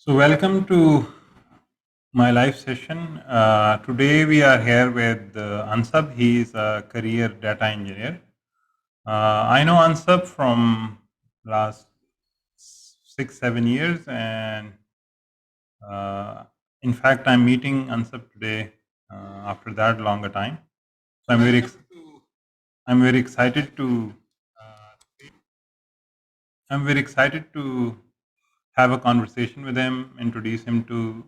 So, welcome to my live session. Today, we are here with Ansab. He is a career data engineer. I know Ansab from last 6, 7 years, and uh, in fact, I'm meeting Ansab today after that longer time. So, I'm very excited to I'm very excited to have a conversation with him, introduce him to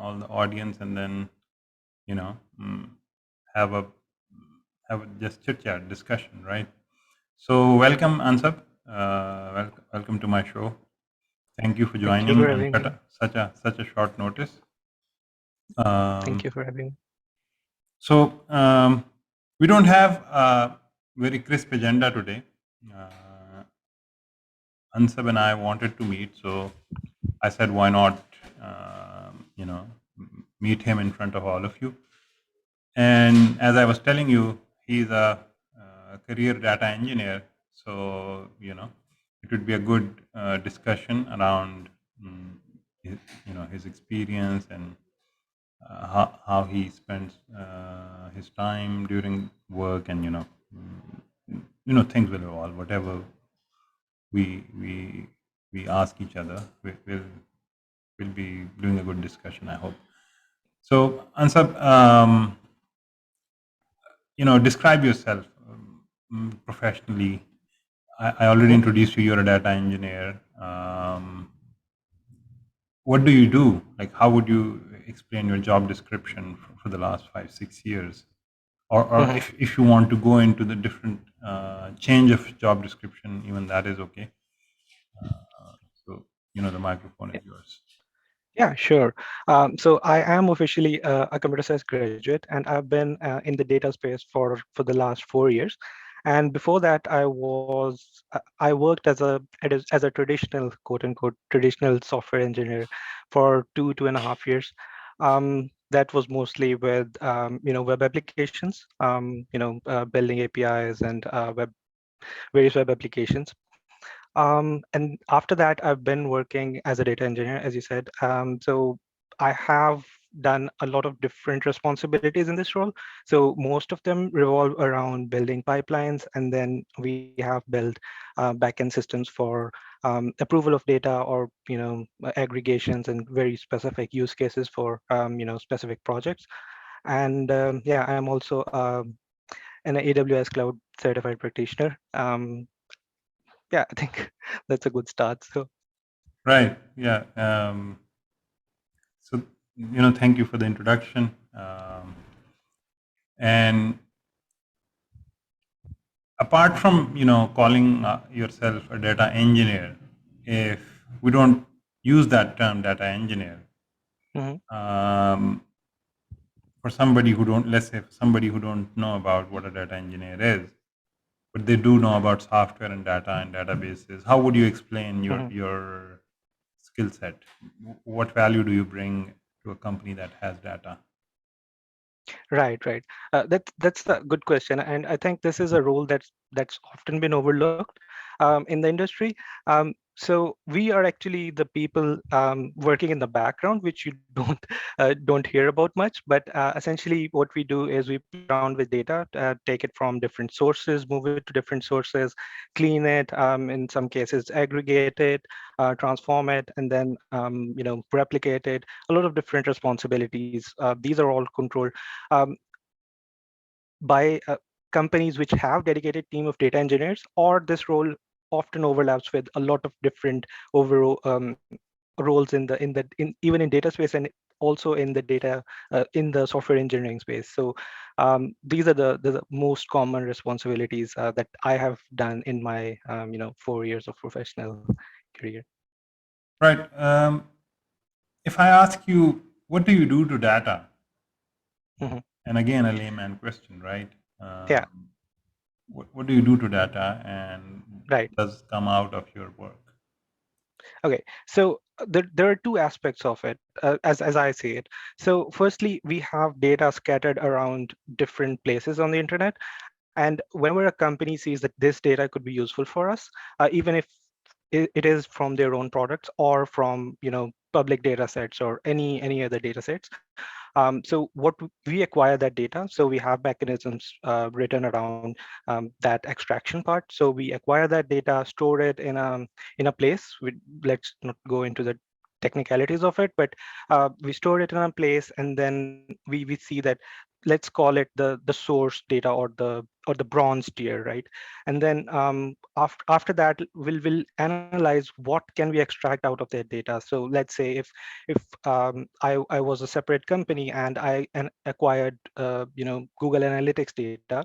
all the audience, and then you know have a just chit chat discussion, right? So welcome, Ansab. Welcome to my show. Thank you for Thank you for joining on having me. such a short notice. Thank Um, you for having me. so we don't have a very crisp agenda today. Uh, Ansab and I wanted to meet, so I said, why not? Meet him in front of all of you. And as I was telling you, he's a career data engineer. So, it would be a good discussion around, his, his experience and how he spends his time during work, and things will evolve. Whatever we we we ask each other, we'll be doing a good discussion, I hope. So, Ansab, describe yourself professionally. I already Mhm. introduced you. You're a data engineer. What do you do? Like, how would you explain your job description for the last 5, 6 years? Or Mhm. if you want to go into the different change of job description, even that is okay. So, the microphone is yours. Yeah, sure. So I am officially a computer science graduate, and I've been in the data space for the last 4 years. And before that, I worked as a traditional quote unquote traditional software engineer for 2.5 years. That was mostly with web applications, building APIs and various web applications. And after that, I've been working as a data engineer, as you said. So I have done a lot of different responsibilities in this role. So most of them revolve around building pipelines, and then we have built backend systems for approval of data, or aggregations and very specific use cases for specific projects. And yeah, I'm also an AWS Cloud certified practitioner. Yeah, I think that's a good start. So Right. Yeah. So, thank you for the introduction. And apart from calling yourself a data engineer, if we don't use that term data engineer, mhm, um, for somebody who don't, let's say, for somebody who don't know about what a data engineer is, but they do know about software and data and databases, how would you explain your mhm. your skill set? What value do you bring to a company that has data? Right, right. That's a good question, and I think this is a role that's often been overlooked in the industry. So we are actually the people working in the background, which you don't hear about much. But essentially, what we do is we play around with data, take it from different sources, move it to different sources, clean it, in some cases aggregate it, transform it, and then replicate it. A lot of different responsibilities. These are all controlled um, by companies which have dedicated team of data engineers, or this role often overlaps with a lot of different overall roles in even in data space, and also in the data in the software engineering space. So these are the most common responsibilities that I have done in my 4 years of professional career. Right. If I ask you, what do you do to data? Mhm. And again, a layman question, right? Yeah, What do you do to data, and right. does come out of your work? Okay, so there are two aspects of it, as I see it. So firstly, we have data scattered around different places on the internet, and whenever a company sees that this data could be useful for us, even if it is from their own products or from public data sets or any other data sets. So we acquire that data. So we have mechanisms written around that extraction part. So we acquire that data, store it in a place. Let's not go into the technicalities of it, but we store it in a place, and then we see that, let's call it the source data or the bronze tier, right? And then after that, we'll analyze what can we extract out of that data. So let's say if I was a separate company and acquired Google Analytics data,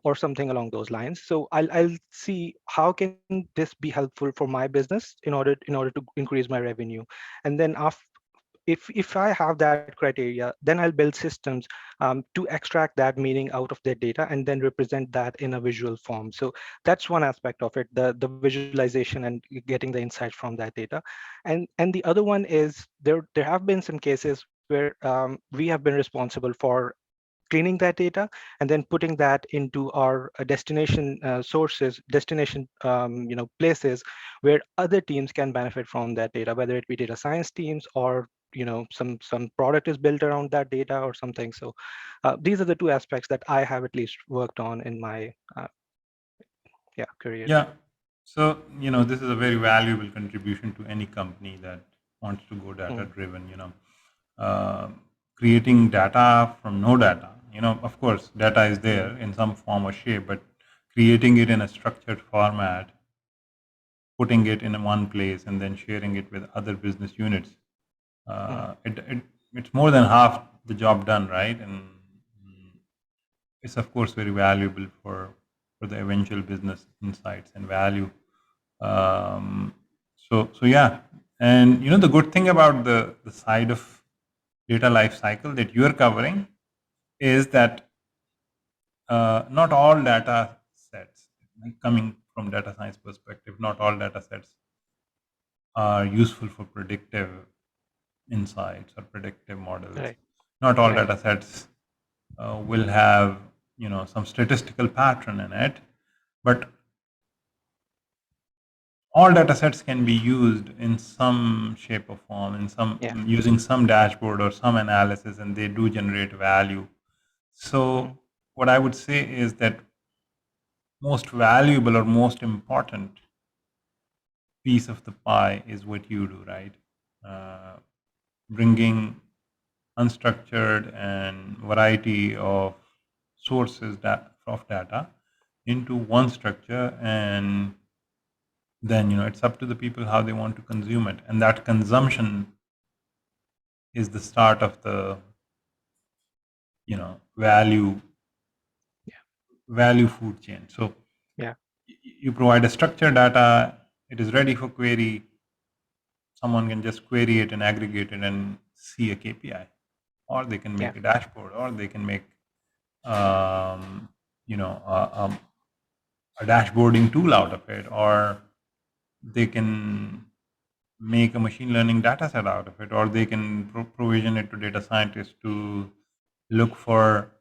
or something along those lines. So I'll see how can this be helpful for my business in order to increase my revenue. And then if I have that criteria, then I'll build systems to extract that meaning out of their data and then represent that in a visual form. So that's one aspect of it, the visualization and getting the insights from that data. And the other one is there have been some cases where we have been responsible for cleaning that data and then putting that into our destination sources, destination places where other teams can benefit from that data, whether it be data science teams or some product is built around that data or something. So these are the two aspects that I have at least worked on in my career. Yeah. So, this is a very valuable contribution to any company that wants to go data Mm, driven, uh, creating data from no data. Of course, data is there in some form or shape, but creating it in a structured format, putting it in one place, and then sharing it with other business units. mm, It's more than half the job done, right? And it's of course very valuable for the eventual business insights and value. So yeah, and the good thing about the side of data life cycle that you are covering is that not all data sets, like coming from data science perspective, not all data sets are useful for predictive insights or predictive models. right, Not all right. data sets will have some statistical pattern in it, but all data sets can be used in some shape or form, in some Yeah. using some dashboard or some analysis, and they do generate value. Mm, So what I would say is that most valuable or most important piece of the pie is what you do, right? uh, Bringing unstructured and variety of sources of data into one structure, and then it's up to the people how they want to consume it, and that consumption is the start of the value yeah. food chain. So Yeah. you provide a structured data, it is ready for query, someone can just query it and aggregate it and see a KPI, or they can Yeah. make a dashboard, or they can make um, you know a, a, a dashboarding tool out of it, or they can make a machine learning data set out of it, or they can provision it to data scientists to look for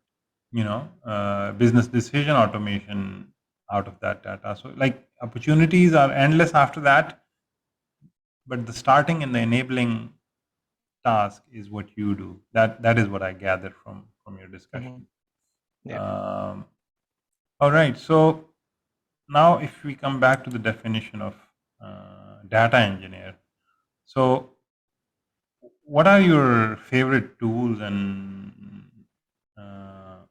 business decision automation out of that data. So like opportunities are endless after that, but the starting and the enabling task is what you do. That is what I gather from your Hmm. discussion. Yeah. um, all right, so now if we come back to the definition of data engineer, so what are your favorite tools and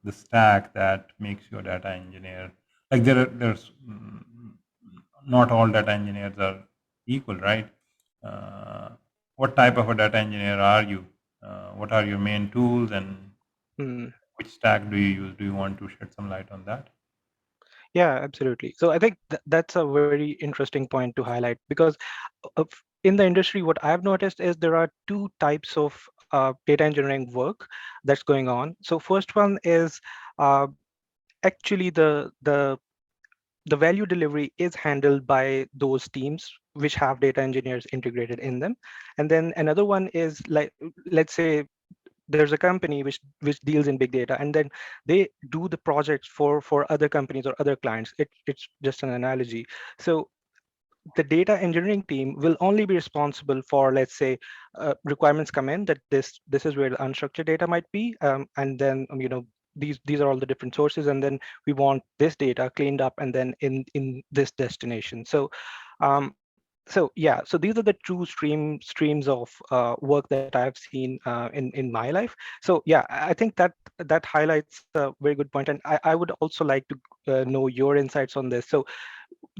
the stack that makes you a data engineer? Like there's not all data engineers are equal, right? Uh, what type of a data engineer are you? What are your main tools, and Mm. which stack do you use? Do you want to shed some light on that? Yeah, absolutely. So I think that's a very interesting point to highlight, because in the industry, what I've noticed is there are two types of data engineering work that's going on. So first one is uh, actually the value delivery is handled by those teams which have data engineers integrated in them. And then another one is, like, let's say there's a company which deals in big data, and then they do the projects for other companies or other clients. It's just an analogy. So the data engineering team will only be responsible for, let's say, requirements come in that this is where the unstructured data might be, and then these are all the different sources, and then we want this data cleaned up and then in this destination. Um, yeah, so these are the two streams of work that I've seen in my life. So yeah, I think that highlights a very good point, and I would also like to know your insights on this. So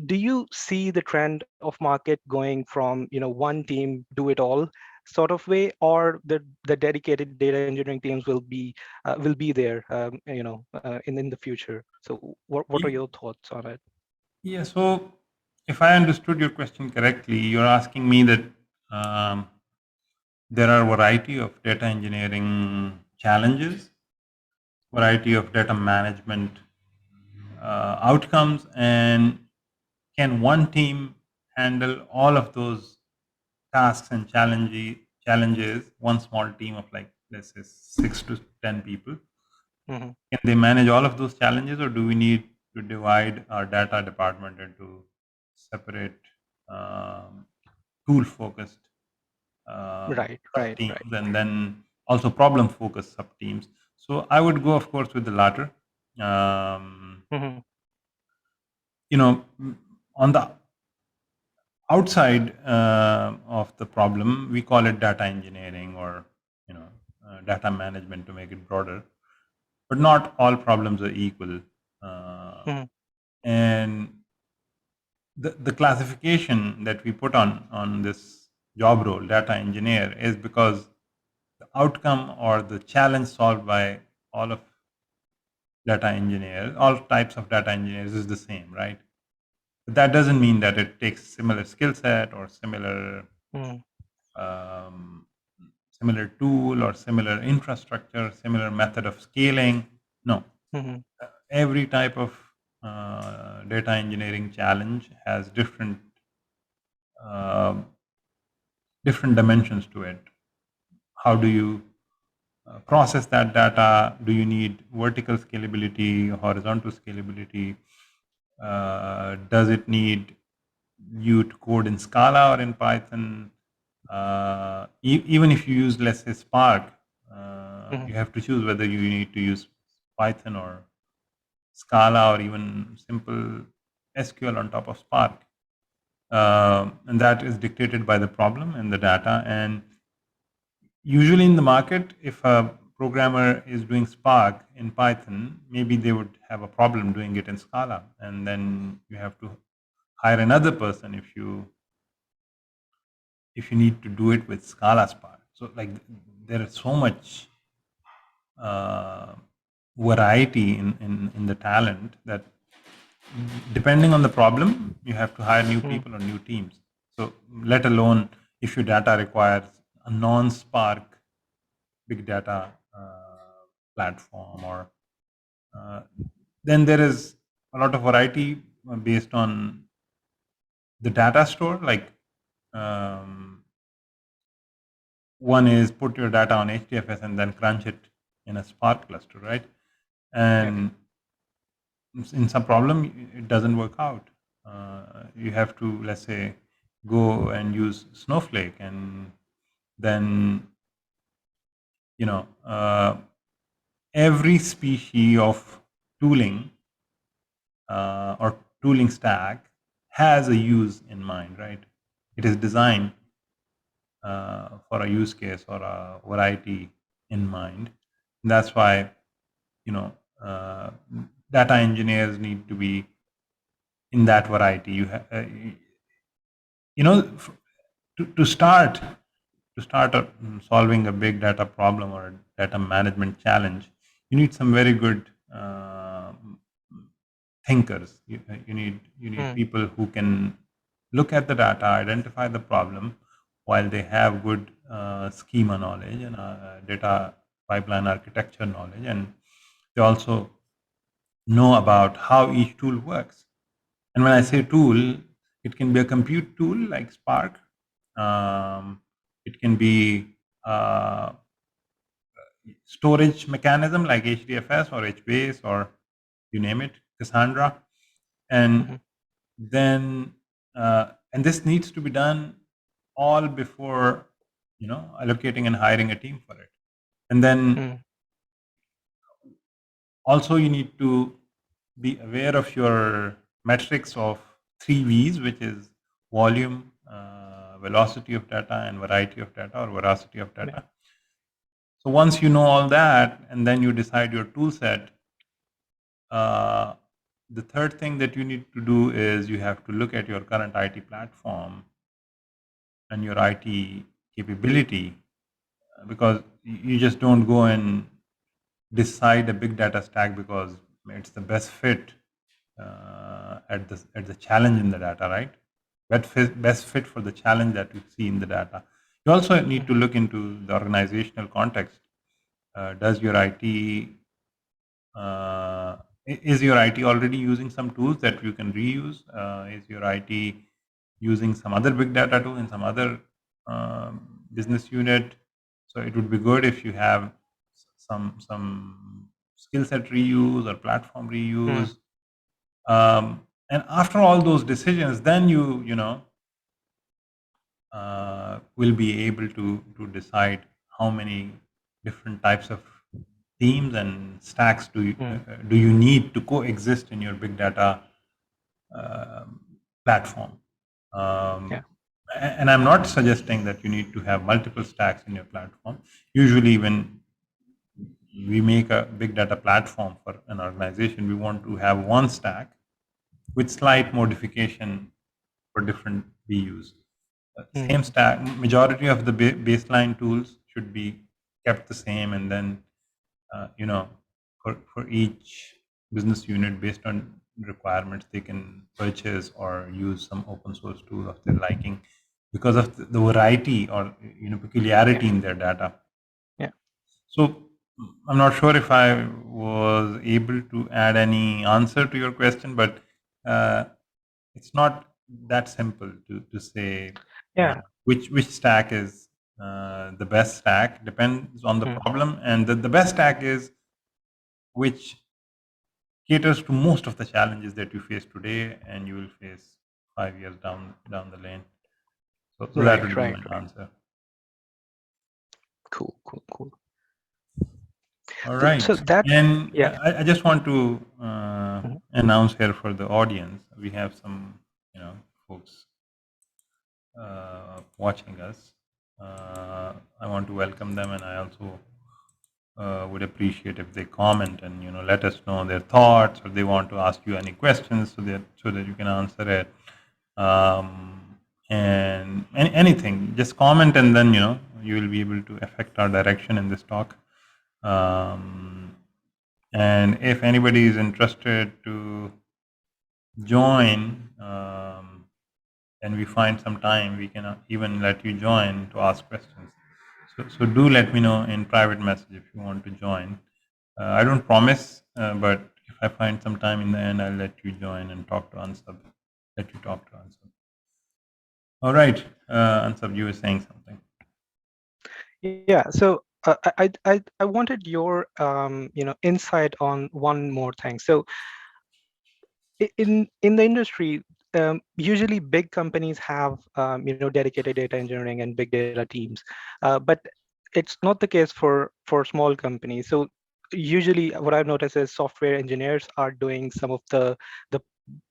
do you see the trend of market going from one team do it all sort of way, or the dedicated data engineering teams will be there in the future? So what are Ye- your thoughts on it? Yeah, so if I understood your question correctly, you're asking me that um, there are variety of data engineering challenges, variety of data management outcomes, and can one team handle all of those tasks and challenges? One small team of, like, let's say 6 to 10 people, Hmm. can they manage all of those challenges, or do we need to divide our data department into separate um, tool focused Right, sub right, right. teams, and then also problem focused sub teams? So I would go, of course, with the latter. Um, Hmm. you know, on the outside of the problem, we call it data engineering, or you know data management, to make it broader. But not all problems are equal, uh, Hmm. and the classification that we put on this job role, data engineer, is because the outcome or the challenge solved by all of data engineers, all types of data engineers, is the same, right? But that doesn't mean that it takes similar skill set or Hmm. um, similar tool or similar infrastructure, similar method of scaling. No, Hmm. every type of data engineering challenge has um different dimensions to it. How do you process that data? Do you need vertical scalability, horizontal scalability? Does it need you to code in Scala or in Python? Even if you use, let's say, Spark, Hmm. you have to choose whether you need to use Python or Scala, or even simple SQL on top of Spark. And that is dictated by the problem and the data. And usually in the market, if a programmer is doing Spark in Python, maybe they would have a problem doing it in Scala, and then you have to hire another person if you need to do it with Scala Spark. So, like, there is so much uh, variety in the talent that, depending on the problem, you have to hire new Hmm. people or new teams. So, let alone if your data requires a non-Spark big data platform, or uh, then there is a lot of variety based on the data store. Like, um, one is put your data on HDFS and then crunch it in a Spark cluster, right? Okay. And in some problem, it doesn't work out. You have to, let's say, go and use Snowflake, and then every species of tooling or tooling stack has a use in mind, right? It is designed for a use case or a variety in mind. That's why you know uh, data engineers need to be in that variety. You know f- to start solving a big data problem or a data management challenge, you need some very good thinkers. You need Hmm. people who can look at the data, identify the problem, while they have good schema knowledge and data pipeline architecture knowledge, and they also know about how each tool works. And when I say tool, it can be a compute tool like Spark. It can be uh, storage mechanism like HDFS or HBase, or you name it, Cassandra. And Hmm. then And this needs to be done all before, allocating and hiring a team for it. And then also you need to be aware of your metrics of 3 V's, which is volume, velocity of data, and variety of data, or veracity of data. So once you know all that, and then you decide your tool set, the third thing that you need to do is you have to look at your current IT platform and your IT capability, because you just don't go and decide a big data stack because it's the best fit at the challenge in the data, right? Best fit for the challenge that you see in the data. You also need to look into the organizational context. Does your IT is your IT already using some tools that you can reuse? Is your IT using some other big data tool in some other business unit? So it would be good if you have some skill set reuse or platform reuse. And after all those decisions, then you know will be able to decide how many different types of teams and stacks do you need to coexist in your big data platform. And I'm not suggesting that you need to have multiple stacks in your platform. Usually when we make a big data platform for an organization, we want to have one stack with slight modification for different BUs. Same stack, majority of the baseline tools should be kept the same, and then for each business unit, based on requirements, they can purchase or use some open source tool of their liking, because of the variety or peculiarity in their data. So I'm not sure if I was able to add any answer to your question, but it's not that simple to say which stack is the best stack. Depends on the problem, and the best stack is which caters to most of the challenges that you face today and you will face 5 years down the lane. So that would be my answer. Cool. All right. So that, and I just want to announce here for the audience, we have some folks watching us. I want to welcome them, and I also would appreciate if they comment and let us know their thoughts, or they want to ask you any questions so that you can answer it. And anything, just comment, and then you will be able to affect our direction in this talk. And if anybody is interested to join, and we find some time, we can even let you join to ask questions. So do let me know in private message if you want to join. I don't promise, but if I find some time in the end, I'll let you join and talk to Ansab. Let you talk to Ansab. All right, Ansab, you were saying something. Yeah. So I wanted your insight on one more thing. So in the industry, usually big companies have dedicated data engineering and big data teams, but it's not the case for small companies. So usually what I've noticed is software engineers are doing some of the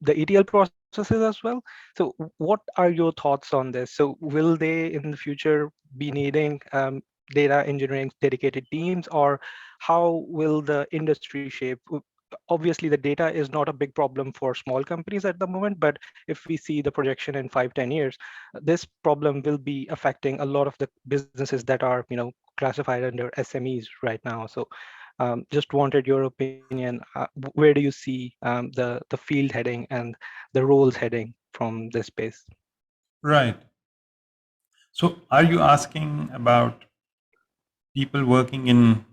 ETL processes as well. So what are your thoughts on this? So will they in the future be needing data engineering dedicated teams, or how will the industry shape? Obviously, the data is not a big problem for small companies at the moment, but if we see the projection in 5-10 years, this problem will be affecting a lot of the businesses that are classified under SMEs right now. So just wanted your opinion. Where do you see the field heading and the roles heading from this space? Right. So are you asking about people working in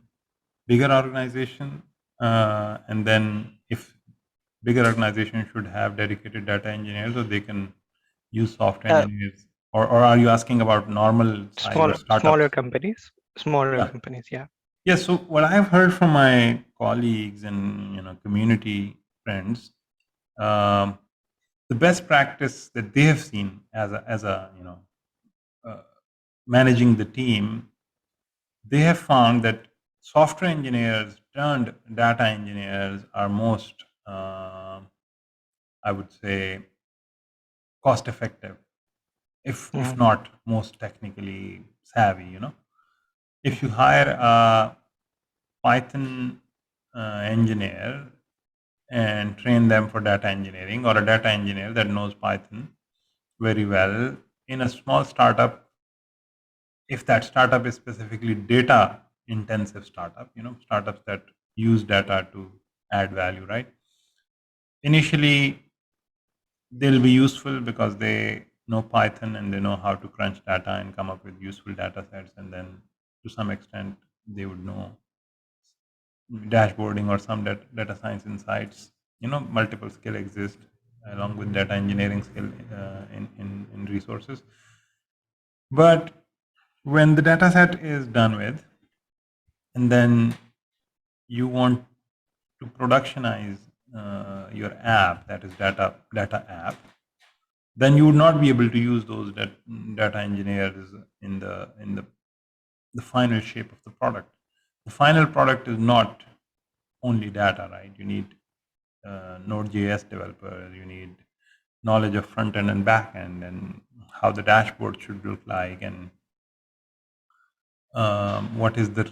bigger organization, and then if bigger organizations should have dedicated data engineers, or they can use software engineers, or are you asking about normal size or startups? Smaller companies, yeah. Yes. So what I've heard from my colleagues and community friends, the best practice that they have seen as a managing the team, they have found that software engineers turned data engineers are most, I would say, cost effective, if Mhm. not most technically savvy. If you hire a Python engineer and train them for data engineering, or a data engineer that knows Python very well in a small startup, if that startup is specifically data intensive startup, startups that use data to add value, right? Initially, they'll be useful because they know Python and they know how to crunch data and come up with useful data sets. And then to some extent, they would know dashboarding or some data science insights. Multiple skill exist along with data engineering skill in resources. But when the data set is done with, and then you want to productionize your app, that is data app, then you would not be able to use those data engineers in the final shape of the product. The final product is not only data, right? You need Node.js developer, you need knowledge of front end and back end, and how the dashboard should look like, and what is the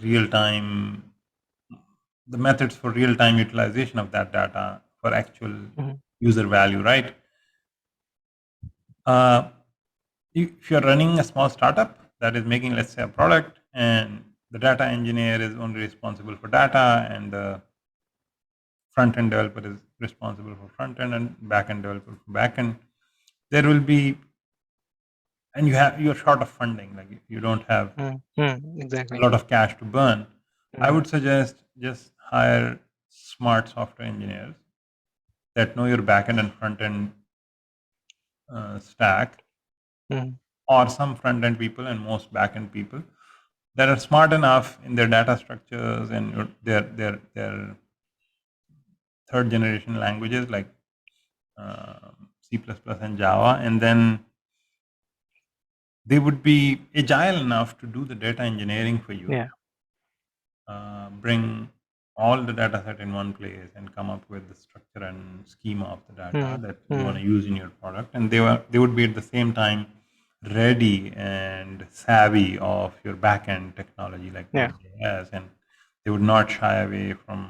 methods for real time utilization of that data for actual Mhm. user value, right? Uh, if you're running a small startup that is making, let's say, a product, and the data engineer is only responsible for data, and the front end developer is responsible for front end, and back end developer for back end, there will be, and you're short of funding, like you don't have a Exactly. lot of cash to burn. I Mhm. would suggest just hire smart software engineers that know your back end and front end stack, Mhm. or some front end people and most back end people that are smart enough in their data structures and their third generation languages like C++ and Java, and then they would be agile enough to do the data engineering for you, Yeah. bring all the data set in one place and come up with the structure and schema of the data Mhm. that you want to Mhm. use in your product. And they would be at the same time ready and savvy of your backend technology like Yeah. Node.js, and they would not shy away from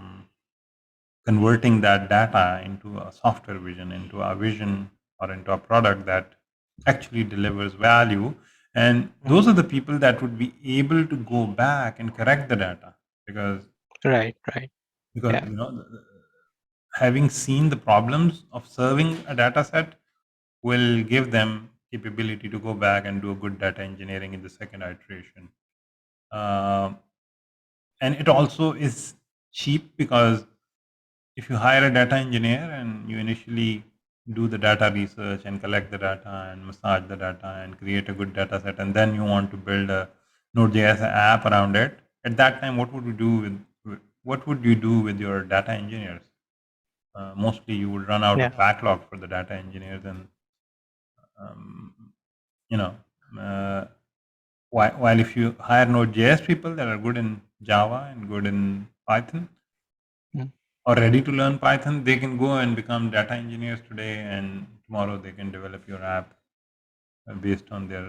converting that data into a software vision, into a vision, or into a product that actually delivers value. And Mhm. those are the people that would be able to go back and correct the data, because Right. Right. because Yeah. having seen the problems of serving a data set will give them capability to go back and do a good data engineering in the second iteration. Um, and it also is cheap, because if you hire a data engineer and you initially do the data research and collect the data and massage the data and create a good data set, and then you want to build a Node.js app around it, at that time, what would you do with your data engineers? Mostly, you would run out Yeah. of backlog for the data engineers, and um, you know, uh, while if you hire Node.js people that are good in Java and good in Python, Mhm. or ready to learn Python, they can go and become data engineers today, and tomorrow they can develop your app based on their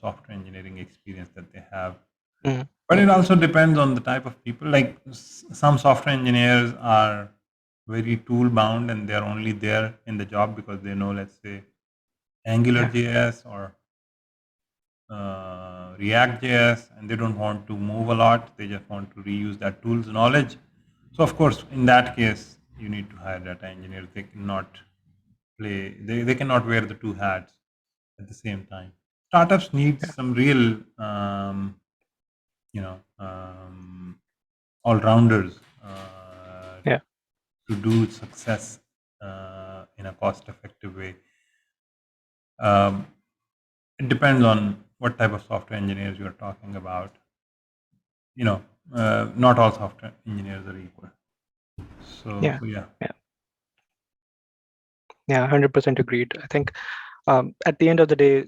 software engineering experience that they have. Mhm. But it also depends on the type of people. Like some software engineers are very tool bound, and they're only there in the job because they know, let's say, Angular Yeah. JS or React JS, and they don't want to move a lot. They just want to reuse that tool's knowledge. So, of course, in that case, you need to hire data engineers. They cannot they cannot wear the two hats at the same time. Startups need Yeah. some real, you know, um, all rounders Yeah. to do success in a cost effective way. Um, it depends on what type of software engineers you're talking about. you know, not all software engineers are equal. So, Yeah. so yeah. Yeah. Yeah, 100% agreed. I think at the end of the day,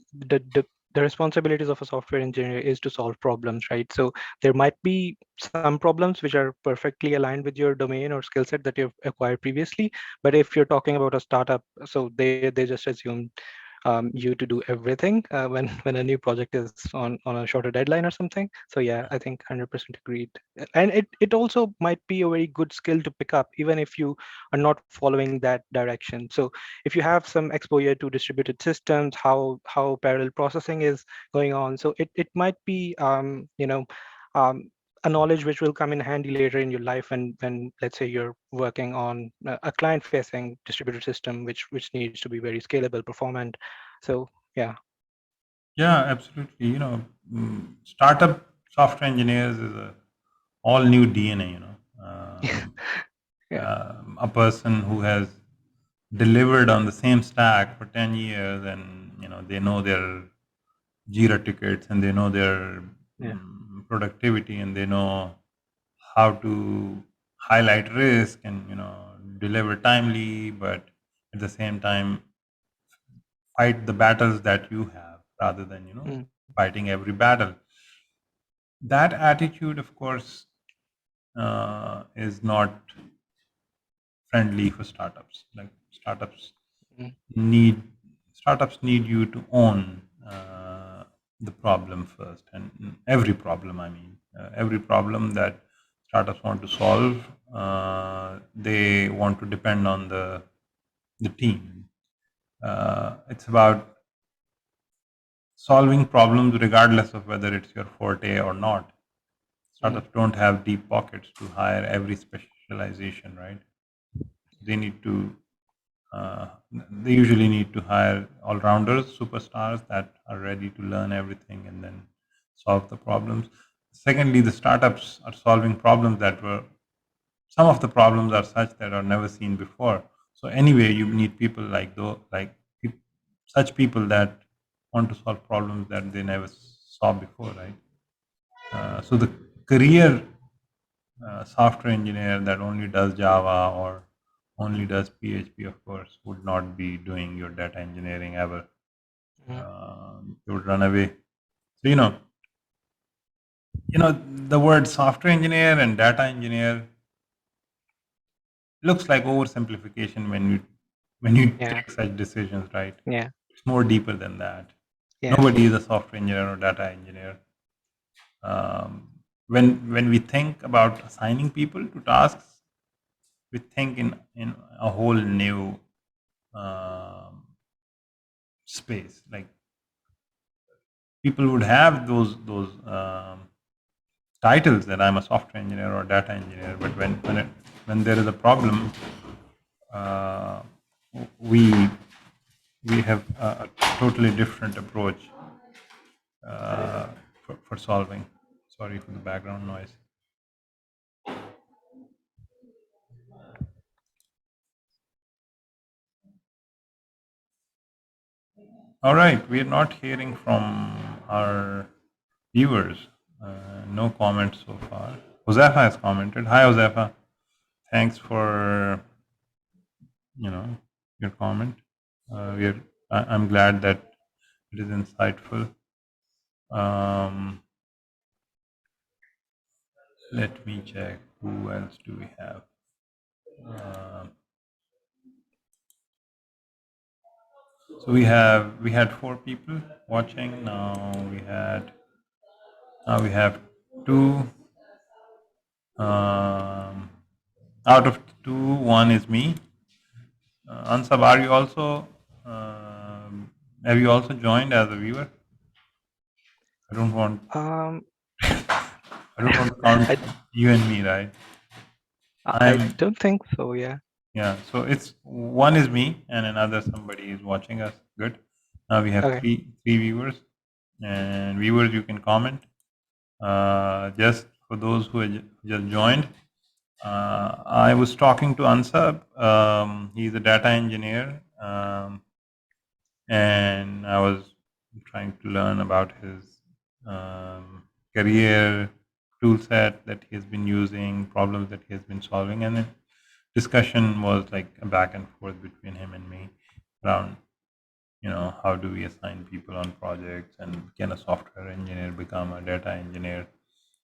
the responsibilities of a software engineer is to solve problems, right? So there might be some problems which are perfectly aligned with your domain or skill set that you've acquired previously. But if you're talking about a startup, so they just assume you to do everything when when a new project is on a shorter deadline or something. So yeah, I think 100% agreed. And it also might be a very good skill to pick up, even if you are not following that direction. So if you have some exposure to distributed systems, how parallel processing is going on, so it might be um, a knowledge which will come in handy later in your life when let's say you're working on a client facing distributed system which needs to be very scalable, performant. So yeah. Yeah, absolutely. Startup software engineers is a all new DNA. Yeah. A person who has delivered on the same stack for 10 years, and they know their Jira tickets, and they know their Yeah. productivity, and they know how to highlight risk and deliver timely, but at the same time fight the battles that you have rather than Mm. fighting every battle. That attitude, of course, is not friendly for startups. Like Mm. need startups need you to own the problem first, and every problem. I mean, every problem that startups want to solve, they want to depend on the team. It's about solving problems regardless of whether it's your forte or not. Mm. Startups don't have deep pockets to hire every specialization, right? They need to uh, they usually need to hire all-rounders, superstars that are ready to learn everything and then solve the problems. Secondly, the startups are solving problems that were some of the problems are such that are never seen before. So anyway, you need people like such people that want to solve problems that they never saw before, right? So the career software engineer that only does Java or only does PHP, of course, would not be doing your data engineering ever. Mm. They would run away. So the word software engineer and data engineer looks like oversimplification when you Yeah. take such decisions, right? Yeah. It's more deeper than that. Yeah. Nobody is a software engineer or data engineer. When we think about assigning people to tasks, we think in a whole new um, space. Like people would have those titles that I'm a software engineer or data engineer, but when there is a problem, uh, we we have a totally different approach uh, for solving. Sorry for the background noise. All right, we are not hearing from our viewers. No comments so far. Josefa has commented. Hi, Josefa. Thanks for your comment. I'm glad that it is insightful. Um, Let me check. Who else do we have? Uh, so we had 4 people watching. Now we have 2. Um, Out of 2, 1 is me. Ansab, are you also? Have you also joined as a viewer? I don't want. um I don't want to count I you and me, right? I I'm. don't think so. Yeah. Yeah. So it's one is me and another somebody is watching us. Good. Now we have Okay. three viewers, and viewers you can comment. Just for those who had just joined, I was talking to Ansab. He's a data engineer, and I was trying to learn about his career tool set that he has been using, problems that he has been solving, and then discussion was like a back and forth between him and me. around, how do we assign people on projects, and can a software engineer become a data engineer?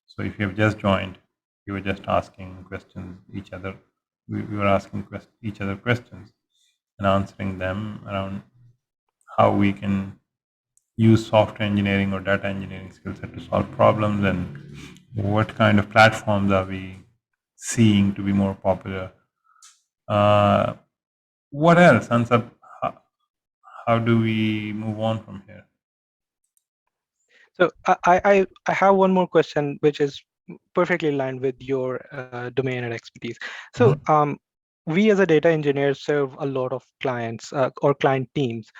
So if you have just joined, we were just asking questions each other. We were asking each other questions and answering them around how we can use software engineering or data engineering skill set to solve problems, and what kind of platforms are we seeing to be more popular. Uh, what else, Ansab? How do we move on from here? So I have one more question, which is perfectly aligned with your domain and expertise. So Mhm. we as a data engineer serve a lot of clients or client teams.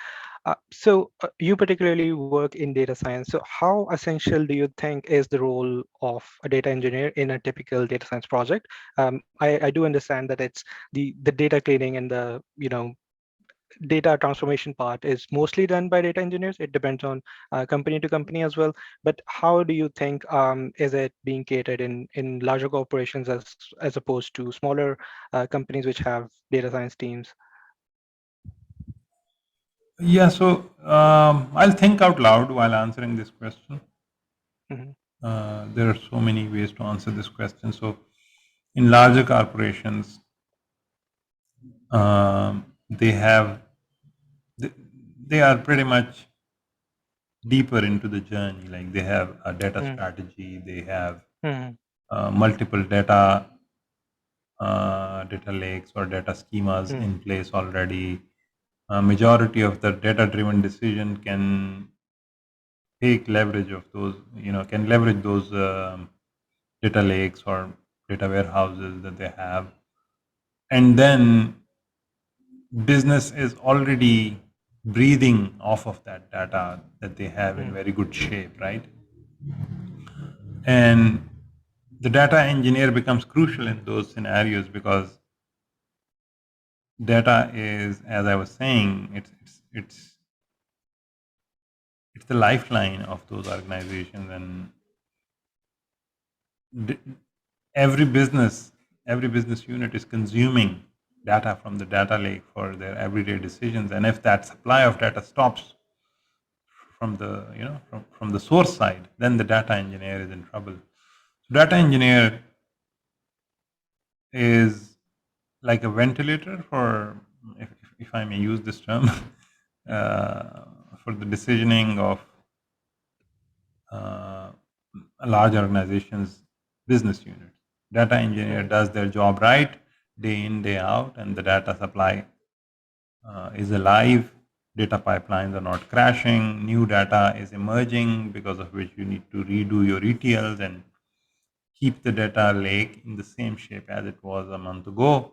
So you particularly work in data science. So how essential do you think is the role of a data engineer in a typical data science project? I do understand that it's the data cleaning and the data transformation part is mostly done by data engineers. It depends on company to company as well. But how do you think is it being catered in larger corporations as opposed to smaller companies which have data science teams? Yeah, so I'll think out loud while answering this question. Mhm, There are so many ways to answer this question. So, in larger corporations, they have they, they are pretty much deeper into the journey. Like they have a data mhm, strategy, they have mhm, multiple data lakes or data schemas mhm, in place already. Majority of the data-driven decision can take leverage of those, can leverage those data lakes or data warehouses that they have. And then business is already breathing off of that data that they have in mhm, very good shape, right? And the data engineer becomes crucial in those scenarios because data is, as I was saying, it's the lifeline of those organizations, and d- every business every business unit is consuming data from the data lake for their everyday decisions. And if that supply of data stops from the from the source side, then the data engineer is in trouble. So data engineer is like a ventilator for, if I may use this term, uh, for the decisioning of uh, a large organization's business unit. Data engineer mhm, does their job right, day in, day out, and the data supply is alive. Data pipelines are not crashing. New data is emerging, because of which you need to redo your ETLs and keep the data lake in the same shape as it was a month ago.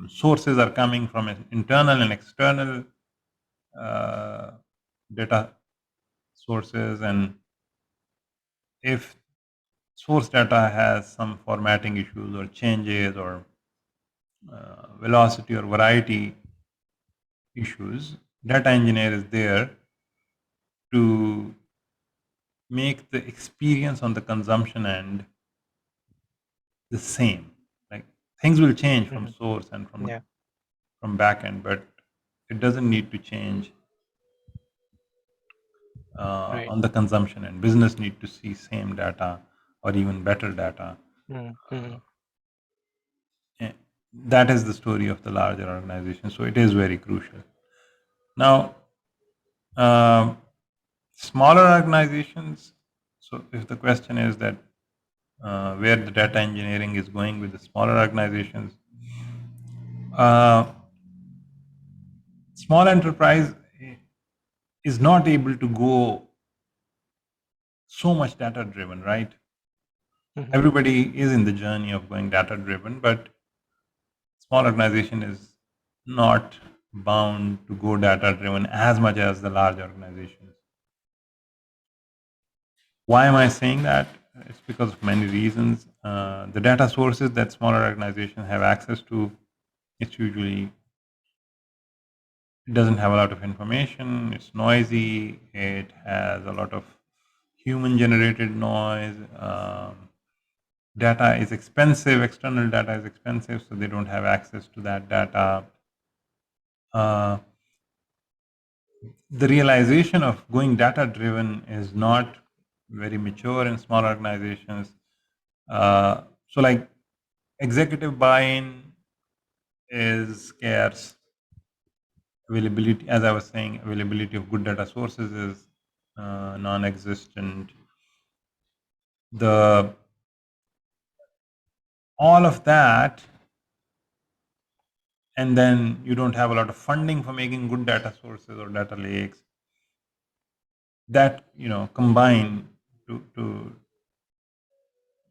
Sources are coming from internal and external uh, data sources, and if source data has some formatting issues or changes or velocity or variety issues, data engineer is there to make the experience on the consumption end the same. Like things will change from mhm. source and Yeah, from backend, but it doesn't need to change right. on the consumption end. Business need to see same data or even better data. Mhm, mhm, Eh, That is the story of the larger organization. So it is very crucial. Now, um, smaller organizations. So if the question is that where the data engineering is going with the smaller organizations, uh, small enterprise is not able to go so much data driven, right? mhm, Everybody is in the journey of going data driven, but small organization is not bound to go data driven as much as the large organizations. Why am I saying that? It's because of many reasons. The data sources that smaller organizations have access to, it's usually, it doesn't have a lot of information. It's noisy. It has a lot of human generated noise. Data is expensive. External data is expensive, so they don't have access to that data. uh, the realization of going data driven is not very mature in small organizations. So, like, executive buy-in is scarce. Availability, as I was saying, availability of good data sources is non-existent. The all of that, and then you don't have a lot of funding for making good data sources or data lakes. That combine to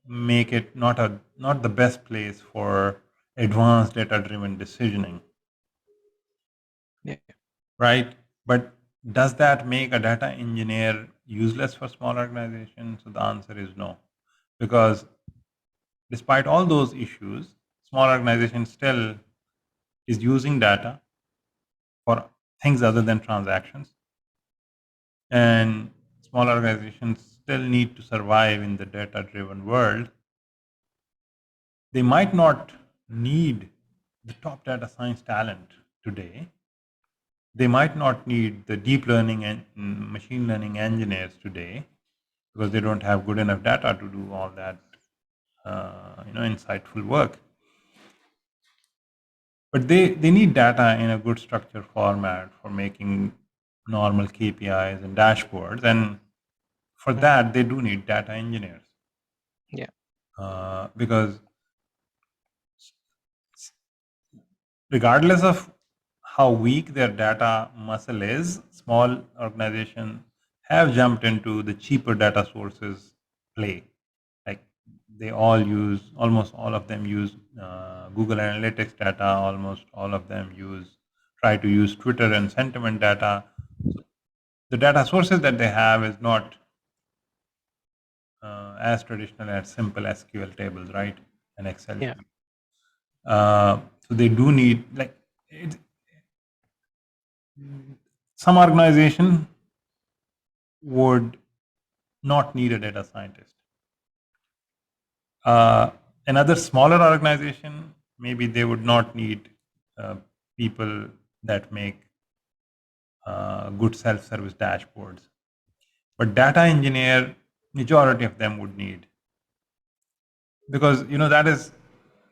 make it not the best place for advanced data driven decisioning. Yeah. Right? But does that make a data engineer useless for small organizations? So the answer is no, because despite all those issues, small organization still is using data for things other than transactions, and small organizations still need to survive in the data driven world. They might not need the top data science talent today. They might not need the deep learning and machine learning engineers today, because they don't have good enough data to do all that insightful work. But they need data in a good structured format for making normal KPIs and dashboards, and for that they do need data engineers. Yeah. Because regardless of how weak their data muscle is, small organizations have jumped into the cheaper data sources play. Like, they almost all of them use Google Analytics data. Almost all of them try to use Twitter and sentiment data. So the data sources that they have is not as traditional as simple SQL tables, right, and Excel Yeah. sheets. So they do need, like, some organization would not need a data scientist. Another smaller organization, maybe they would not need people that make good self-service dashboards. But data engineer, majority of them would need, because that is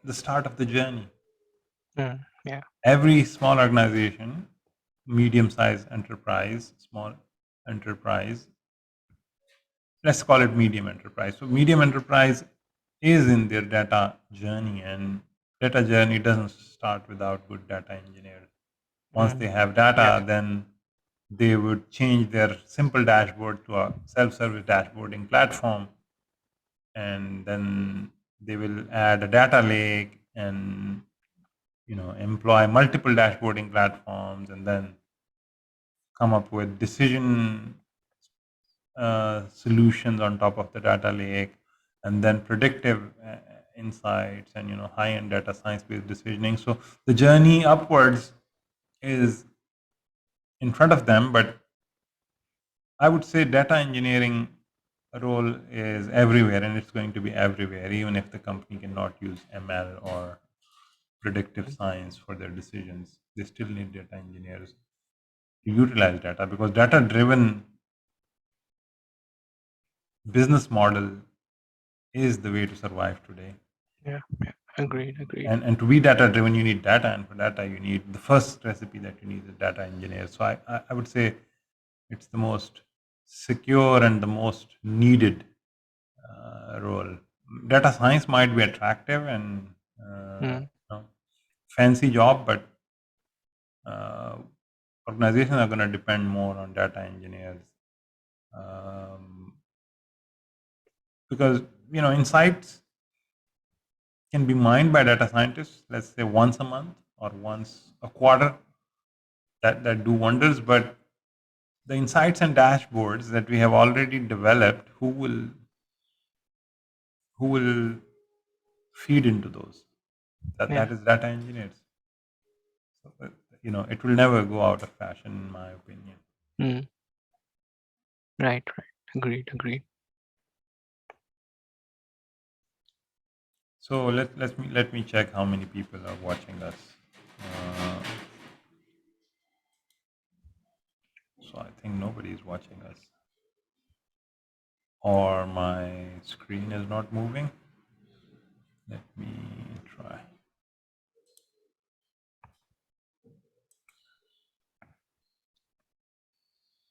the start of the journey. Yeah. Every small organization, medium-sized enterprise, small enterprise, let's call it medium enterprise. So medium enterprise is in their data journey, and data journey doesn't start without good data engineers. Once they have data, then they would change their simple dashboard to a self-service dashboarding platform, and then they will add a data lake and employ multiple dashboarding platforms, and then come up with decision solutions on top of the data lake, and then predictive insights and high-end data science-based decisioning. So the journey upwards is in front of them, but I would say data engineering role is everywhere, and it's going to be everywhere, even if the company cannot use ML or predictive science for their decisions. They still need data engineers to utilize data, because data-driven business model is the way to survive today. Yeah. Agreed. And to be data driven, you need data, and for data, you need the first recipe that you need is data engineer. So I would say it's the most secure and the most needed role. Data science might be attractive and fancy job, but organizations are going to depend more on data engineers, because insights can be mined by data scientists, let's say once a month or once a quarter, that do wonders. But the insights and dashboards that we have already developed, who will feed into those? That is data engineers. So, it will never go out of fashion, in my opinion. Right. Agreed. So let me check how many people are watching us. So I think nobody is watching us. Or my screen is not moving. Let me try.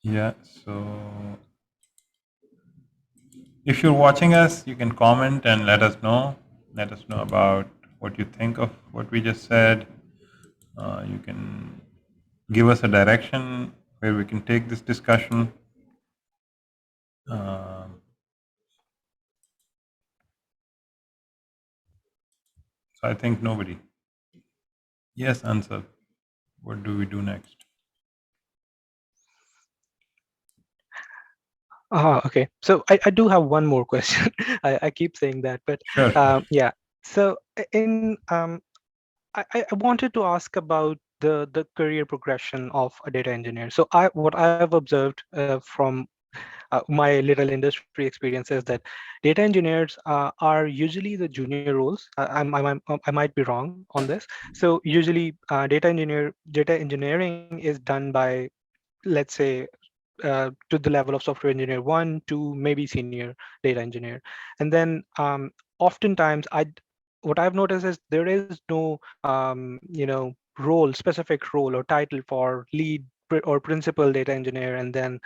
Yeah, so if you're watching us, you can comment and let us know. Let us know about what you think of what we just said. You can give us a direction where we can take this discussion. Um, so I think nobody. Yes, Ansel. What do we do next? Okay. So I do have one more question. I keep saying that, but Sure. yeah. So in I wanted to ask about the career progression of a data engineer. So what I have observed from my little industry experience is that data engineers are usually the junior roles. I might be wrong on this. So usually data engineering is done by, let's say, to the level of software engineer 1 to maybe senior data engineer. And then oftentimes what I've noticed is there is no specific role or title for lead or principal data engineer, and then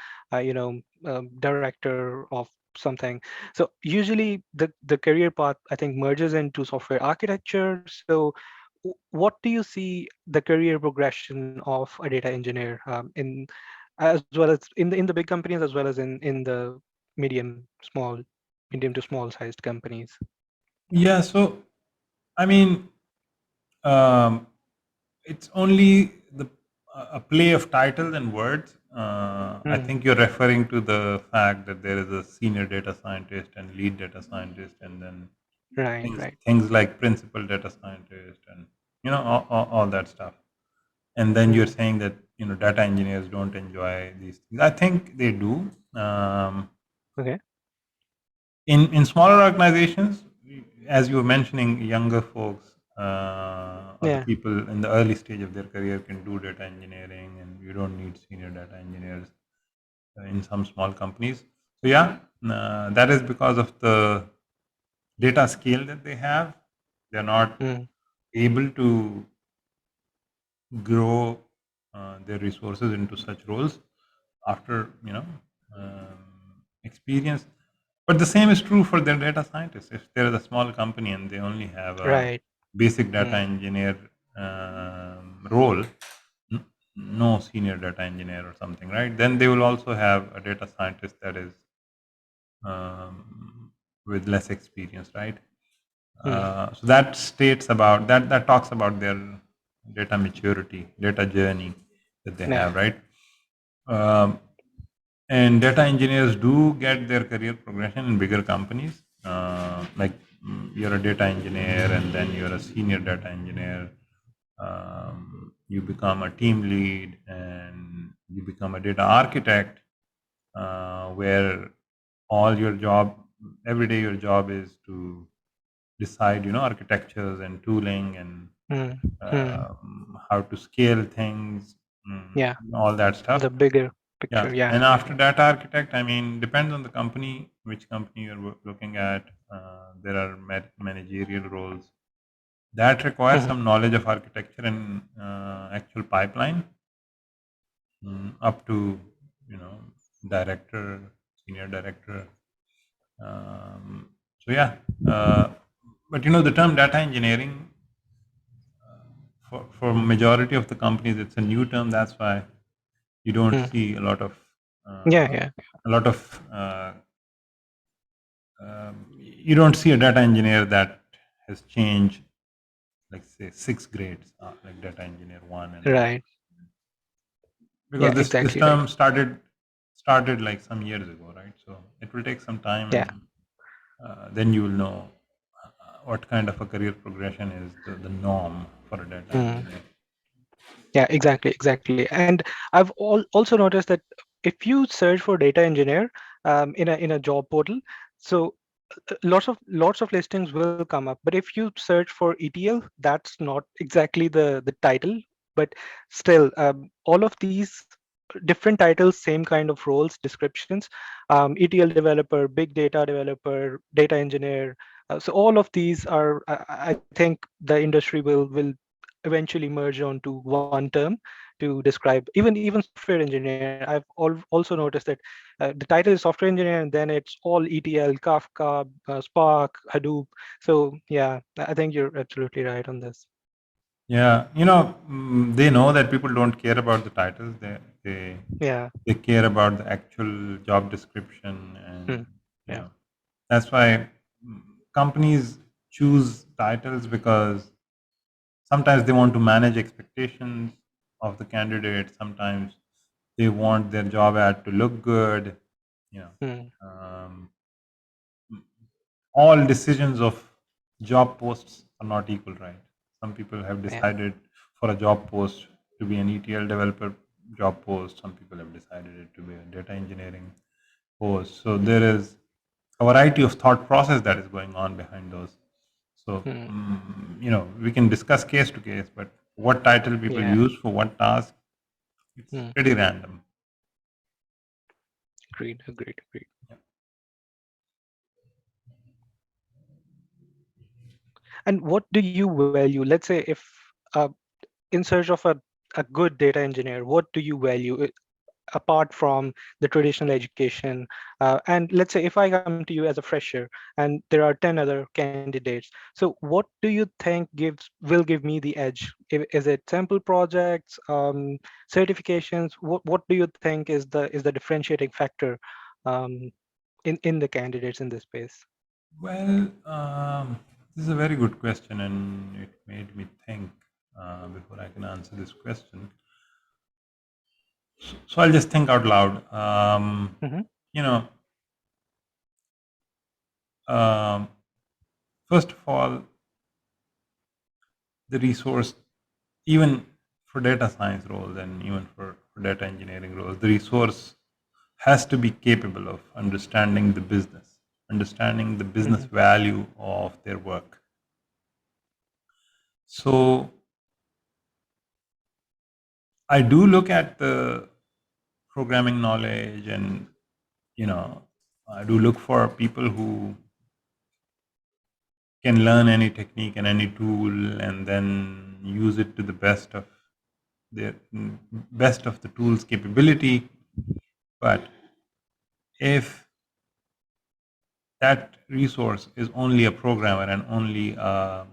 director of something. So usually the career path, I think, merges into software architecture. So what do you see the career progression of a data engineer in, as well as in the big companies, as well as in the medium to small sized companies? Yeah, so I mean, um, it's only a play of titles and words. I Hmm. think you're referring to the fact that there is a senior data scientist and lead data scientist, and then Right, things right. things like principal data scientist, and all that stuff. And then you're Hmm. saying that data engineers don't enjoy these things. I think they do. Okay. In smaller organizations, as you were mentioning, younger folks or the Yeah. people in the early stage of their career can do data engineering, and you don't need senior data engineers in some small companies. So yeah, that is because of the data scale that they have. They're not Hmm. able to grow their resources into such roles after experience. But the same is true for their data scientists. If there is a small company and they only have a Right. basic data Hmm. engineer role, n- no senior data engineer or something, right? Then they will also have a data scientist that is with less experience, right? Hmm. So that states about that talks about their data maturity, data journey that they Yeah. have, right? Um, and data engineers do get their career progression in bigger companies. Like you're a data engineer, and then you're a senior data engineer. You become a team lead, and you become a data architect, where all your job, every day, your job is to decide, architectures and tooling and Hmm. Hmm. how to scale things, Yeah. all that stuff. The bigger Yeah, picture. Yeah. and Yeah. after data architect, I mean, depends on the company, which company you're looking at. There are managerial roles that require Hmm. some knowledge of architecture and actual pipeline, up to you know director, senior director. So yeah, uh, but the term data engineering, for majority of the companies, it's a new term. That's why you don't Hmm. see a lot of Yeah. uh, Yeah. a lot of you don't see a data engineer that has changed, like say 6 grades, like data engineer one and data, Right. because Yeah. this Exactly. Right. term started like some years ago, right? So it will take some time, Yeah. and then you will know what kind of a career progression is the norm for a data Hmm. engineer. Yeah. Exactly. Exactly. And I've also noticed that if you search for data engineer in a job portal, so lots of listings will come up. But if you search for ETL, that's not exactly the title. But still, all of these different titles, same kind of roles, descriptions. ETL developer, big data developer, data engineer. So all of these are, I think the industry will eventually merge onto one term to describe even software engineer. I've also noticed that the title is software engineer, and then it's all ETL, Kafka, Spark, Hadoop. So yeah, I think you're absolutely right on this. Yeah, they know that people don't care about the titles. They Yeah. they care about the actual job description, and Hmm. you Yeah. know that's why mm, companies choose titles, because sometimes they want to manage expectations of the candidate. Sometimes they want their job ad to look good. You know, Hmm. um, all decisions of job posts are not equal, right? Some people have Yeah. decided for a job post to be an ETL developer job post. Some people have decided it to be a data engineering post. So there is a variety of thought process that is going on behind those. So Hmm. we can discuss case to case, but what title people Yeah. use for what task, it's Hmm. pretty random. Agreed. Agreed. Agreed. Yeah. And what do you value? Let's say if uh, in search of a good data engineer, what do you value apart from the traditional education? And let's say if I come to you as a fresher and there are 10 other candidates, so what do you think will give me the edge? Is it sample projects, certifications? What do you think is the differentiating factor um, in the candidates in this space? Well, this is a very good question, and it made me think before I can answer this question. So I'll just think out loud. Hmm. You know, um, First of all, the resource, even for data science roles and even for data engineering roles, the resource has to be capable of understanding the business Hmm. value of their work. So I do look at the programming knowledge, and you know I do look for people who can learn any technique and any tool and then use it to the their best of the tool's capability. But if that resource is only a programmer and only a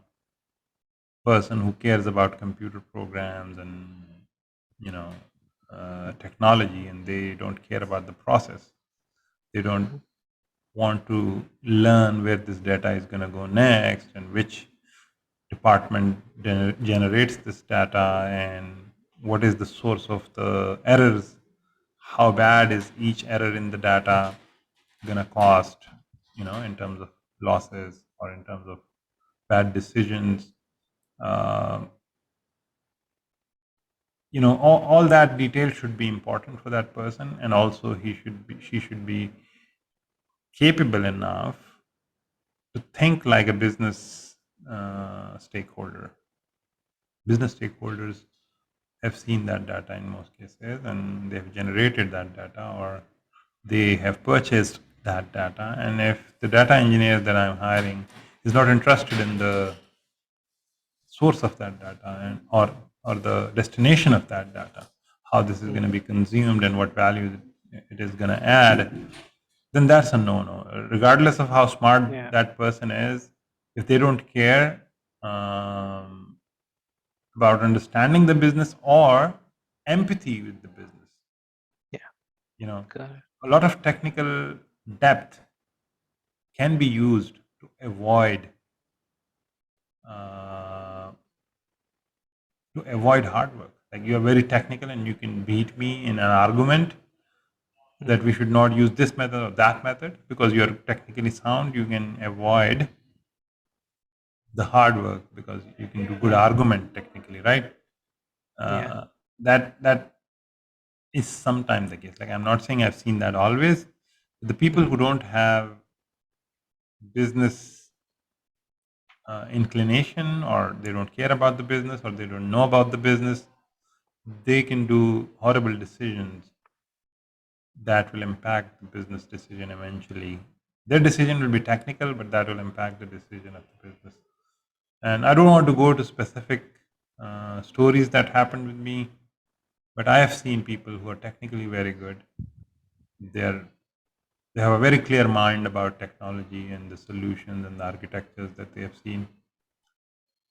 person who cares about computer programs and you know technology, and they don't care about the process, they don't want to learn where this data is going to go next and which department generates this data and what is the source of the errors, how bad is each error in the data going to cost, in terms of losses or in terms of bad decisions. Um, all that detail should be important for that person, and also she should be capable enough to think like a stakeholder. Business stakeholders have seen that data in most cases, and they've generated that data, or they have purchased that data. And if the data engineer that I'm hiring is not interested in the source of that data, or the destination of that data, how this is going to be consumed and what value it is going to add, then that's a no-no. Regardless of how smart Yeah. that person is, if they don't care um, about understanding the business or empathy with the business, Yeah. you know, Got it. a lot of technical depth can be used to avoid uh, hard work. Like, you are very technical and you can beat me in an argument that Mhm. we should not use this method or that method because you are technically sound. You can avoid the hard work because you can do good argument technically, right? Yeah. Uh, that is sometimes the case. Like, I'm not saying I've seen that always. The people who Mhm. don't have business inclination, or they don't care about the business, or they don't know about the business, they can do horrible decisions that will impact the business decision eventually. Their decision will be technical, but that will impact the decision of the business. And I don't want to go to specific stories that happened with me, but I have seen people who are technically very good. They're they have a very clear mind about technology and the solutions and the architectures that they have seen.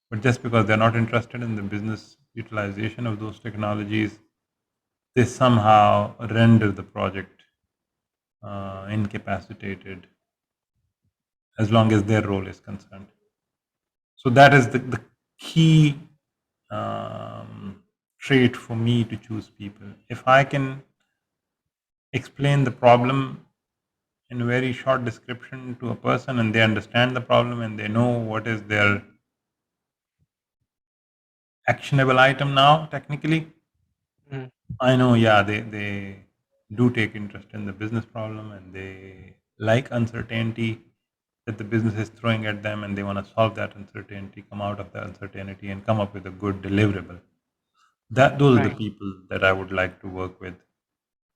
But just because they're not interested in the business utilization of those technologies, they somehow render the project incapacitated as long as their role is concerned. So that is the key trait for me to choose people. If I can explain the problem in a very short description to a person and they understand the problem and they know what is their actionable item now, technically, Mhm. I know, yeah, they do take interest in the business problem and they like uncertainty that the business is throwing at them and they want to solve that uncertainty, come out of the uncertainty and come up with a good deliverable. Those are the Right. people that I would like to work with,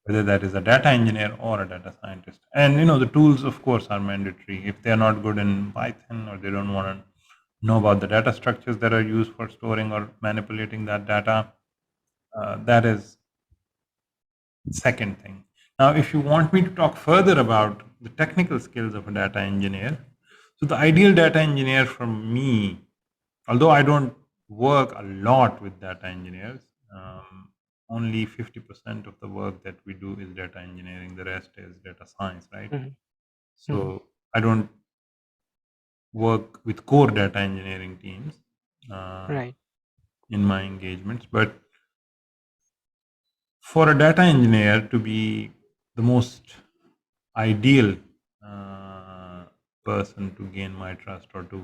whether that is a data engineer or a data scientist. And the tools, of course, are mandatory. If they're not good in Python or they don't want to know about the data structures that are used for storing or manipulating that data, that is second thing. Now, if you want me to talk further about the technical skills of a data engineer, so the ideal data engineer for me, although I don't work a lot with data engineers, only 50% of the work that we do is data engineering, the rest is data science, right? Mhm. Mhm. So I don't work with core data engineering teams Right. in my engagements, but for a data engineer to be the most ideal uh, person to gain my trust or to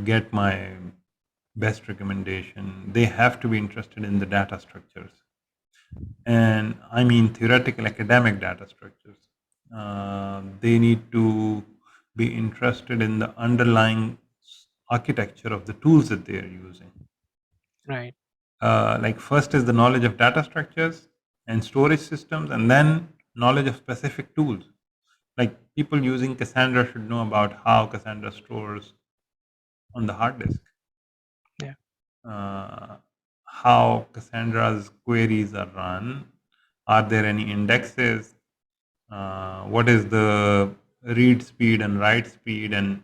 get my best recommendation, they have to be interested in the data structures, and I mean theoretical academic data structures. They need to be interested in the underlying architecture of the tools that they are using. Right. Like first is the knowledge of data structures and storage systems, and then knowledge of specific tools. Like people using Cassandra should know about how Cassandra stores on the hard disk, Yeah. how Cassandra's queries are run, are there any indexes, what is the read speed and write speed, and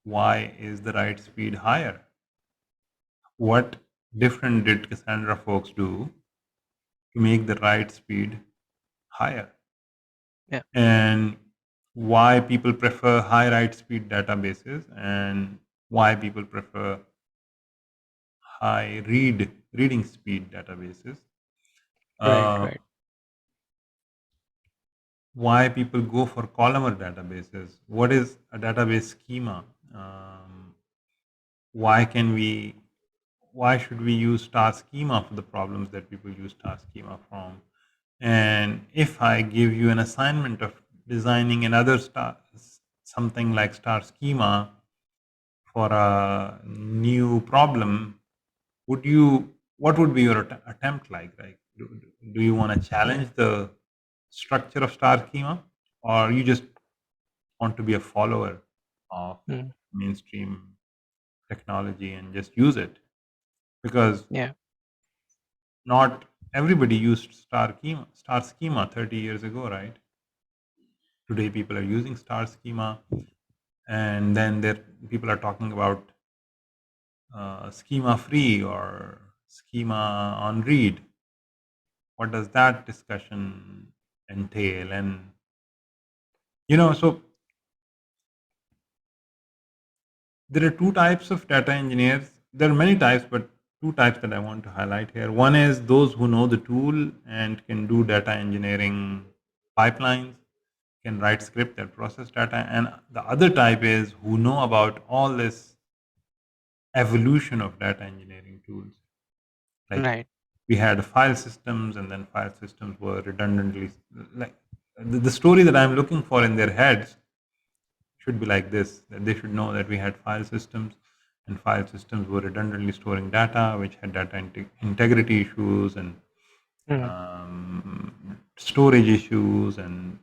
why is the write speed higher? What different did Cassandra folks do to make the write speed higher? Yeah. And why people prefer high write speed databases and why people prefer high reading speed databases, Right. uh, Right. why people go for columnar databases, what is a database schema, why can we why should we use star schema for the problems that people use star schema from. And if I give you an assignment of designing another something like star schema for a new problem, would you what would be your attempt like? Like, do you want to Yeah. challenge the structure of star schema, or you just want to be a follower of Mm. mainstream technology and just use it? Because Yeah. not everybody used star schema 30 years ago, right? Today people are using star schema, and then there people are talking about schema free or schema on read. What does that discussion entail? And so there are two types of data engineers. There are many types, but two types that I want to highlight here. One is those who know the tool and can do data engineering pipelines, can write script that process data. And the other type is who know about all this evolution of data engineering tools. Like Right. we had file systems, and then file systems were redundantly, like the story that I'm looking for in their heads should be like this, that they should know that we had file systems, and file systems were redundantly storing data, which had data integrity issues and storage issues and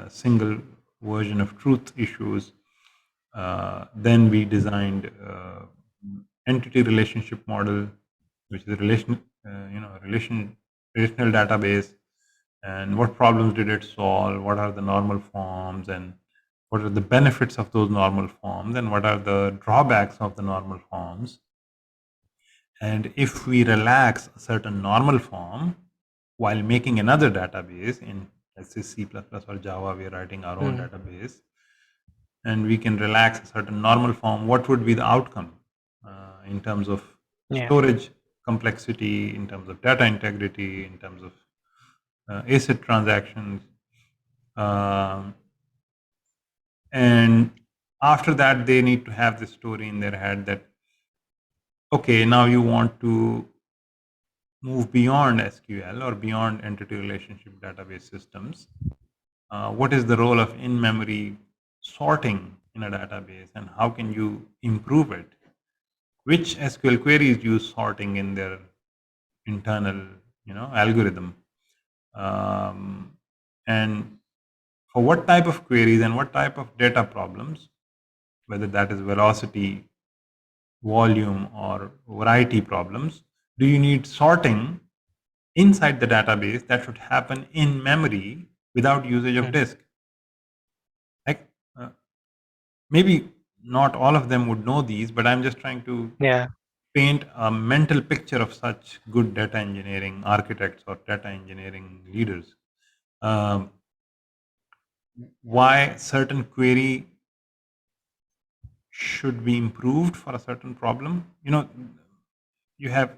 single version of truth issues. Then we designed entity relationship model, which is a relational database. And what problems did it solve? What are the normal forms, and what are the benefits of those normal forms, and what are the drawbacks of the normal forms? And if we relax a certain normal form while making another database in, let's say, C++ or Java, we are writing our own database, and we can relax a certain normal form, what would be the outcome in terms of storage complexity, in terms of data integrity, in terms of ACID transactions? And after that, they need to have this story in their head that, okay, now you want to move beyond SQL or beyond entity relationship database systems. What is the role of in-memory sorting in a database, and how can you improve it? Which SQL queries use sorting in their internal, algorithm? And for what type of queries and what type of data problems, whether that is velocity, volume, or variety problems, do you need sorting inside the database that should happen in memory without usage of disk? Like, maybe not all of them would know these, but I'm just trying to paint a mental picture of such good data engineering architects or data engineering leaders. Why certain query should be improved for a certain problem. You have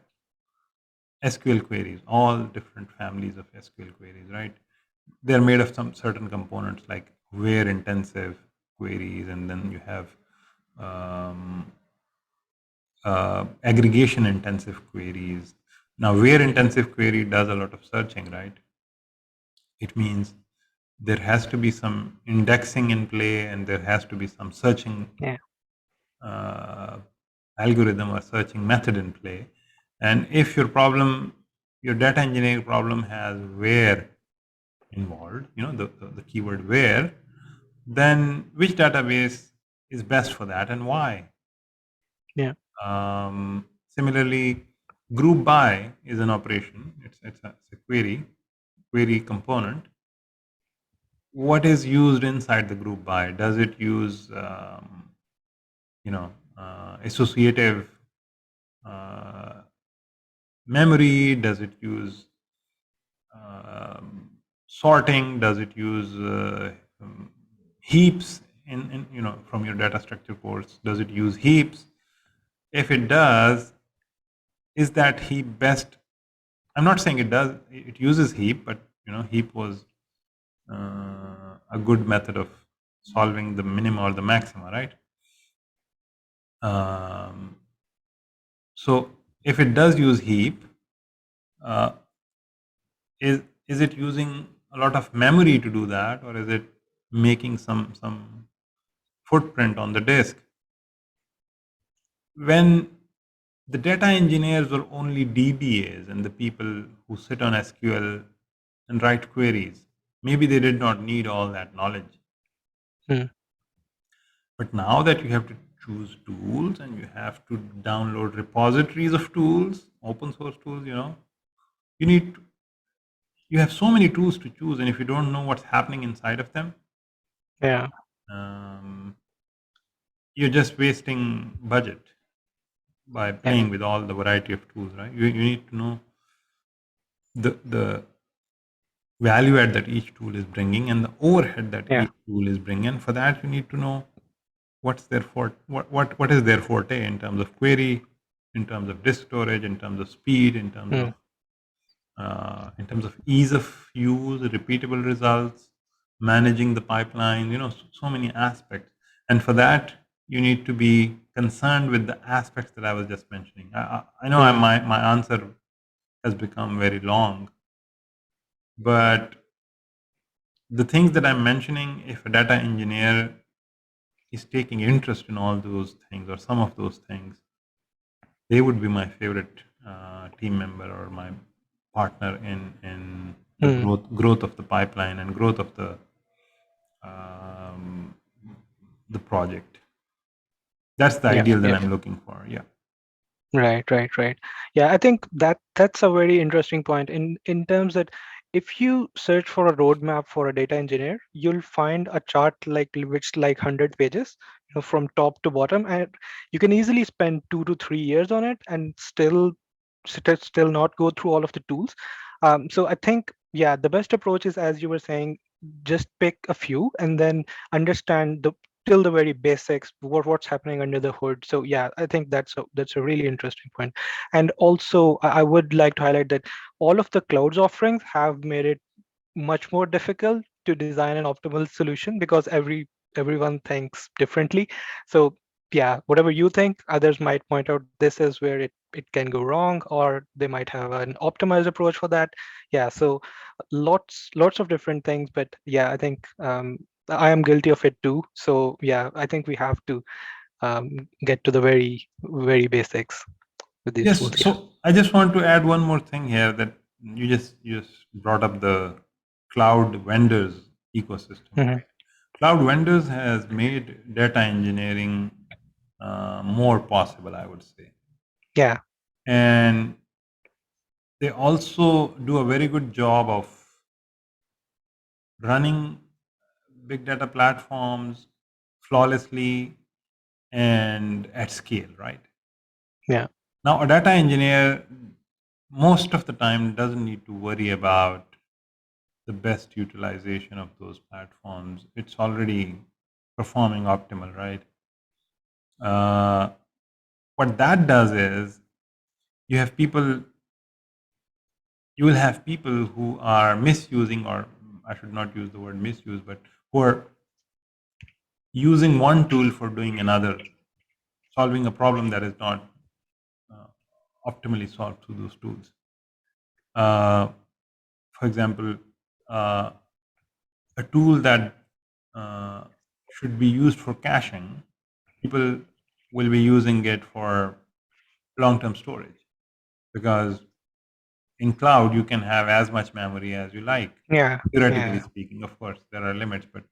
SQL queries, all different families of SQL queries, right? They're made of some certain components like where intensive queries, and then you have aggregation intensive queries. Now, where intensive query does a lot of searching, right? It means there has to be some indexing in play, and there has to be some searching algorithm or searching method in play. And if your data engineering problem has where involved, the keyword where, then which database is best for that and why? Similarly, group by is an operation. It's a query component. What is used inside the group by? Does it use associative memory? Does it use sorting? Does it use heaps in from your data structure course? Does it use heaps? If it does, is that heap best? I'm not saying it uses heap, but heap was a good method of solving the minima or the maxima, right? So if it does use heap, is it using a lot of memory to do that, or is it making some footprint on the disk? When the data engineers were only DBAs and the people who sit on SQL and write queries, maybe they did not need all that knowledge. But now that you have to choose tools and you have to download repositories of tools, open source tools, you have so many tools to choose, and if you don't know what's happening inside of them, you're just wasting budget by playing with all the variety of tools, right? You need to know the value add that each tool is bringing and the overhead that each tool is bringing. And for that, you need to know what's their what is their forte in terms of query, in terms of disk storage, in terms of speed, in terms of ease of use, repeatable results, managing the pipeline, so many aspects. And for that, you need to be concerned with the aspects that I was just mentioning. I know my answer has become very long, but the things that I'm mentioning, if a data engineer is taking interest in all those things or some of those things, they would be my favorite team member or my partner in the Mm, growth of the pipeline and growth of um, the project. That's the yeah, ideal that yeah. I'm looking for. Yeah. Right. Yeah, I think that's a very interesting point in terms that if you search for a roadmap for a data engineer, you'll find a chart which like 100 pages, from top to bottom, and you can easily spend 2 to 3 years on it and still not go through all of the tools. So I think, yeah, the best approach is, as you were saying, just pick a few and then understand the till the very basics, what's happening under the hood. So yeah, I think that's a really interesting point. And also, I would like to highlight that all of the clouds offerings have made it much more difficult to design an optimal solution because everyone thinks differently. So yeah, whatever you think, others might point out this is where it can go wrong, or they might have an optimized approach for that. Yeah, so lots of different things, but yeah, I think I am guilty of it too. So yeah, I think we have to get to the very basics with these Yes. tools. Yeah. So I just want to add one more thing here that you just brought up the cloud vendors ecosystem, Hmm. right? Cloud vendors has made data engineering more possible, I would say, Yeah. and they also do a very good job of running big data platforms flawlessly and at scale, right? Yeah. Now, a data engineer most of the time doesn't need to worry about the best utilization of those platforms. It's already performing optimal, right? Uh, what that does is you have people, you will have people who are misusing, or I should not use the word misuse, but who are using one tool for doing another, solving a problem that is not uh, optimally solved through those tools. Uh, for example, uh, a tool that uh, should be used for caching, people will be using it for long-term storage because in cloud you can have as much memory as you like. Yeah. Theoretically Yeah. speaking, of course, there are limits, but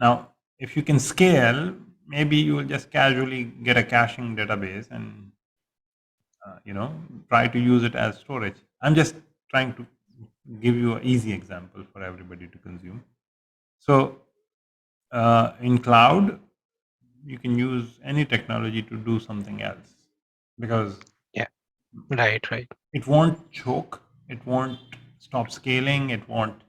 now if you can scale, maybe you will just casually get a caching database and try to use it as storage. I'm just trying to give you an easy example for everybody to consume. So in cloud, you can use any technology to do something else because Yeah. Right. it won't choke, it won't stop scaling, it won't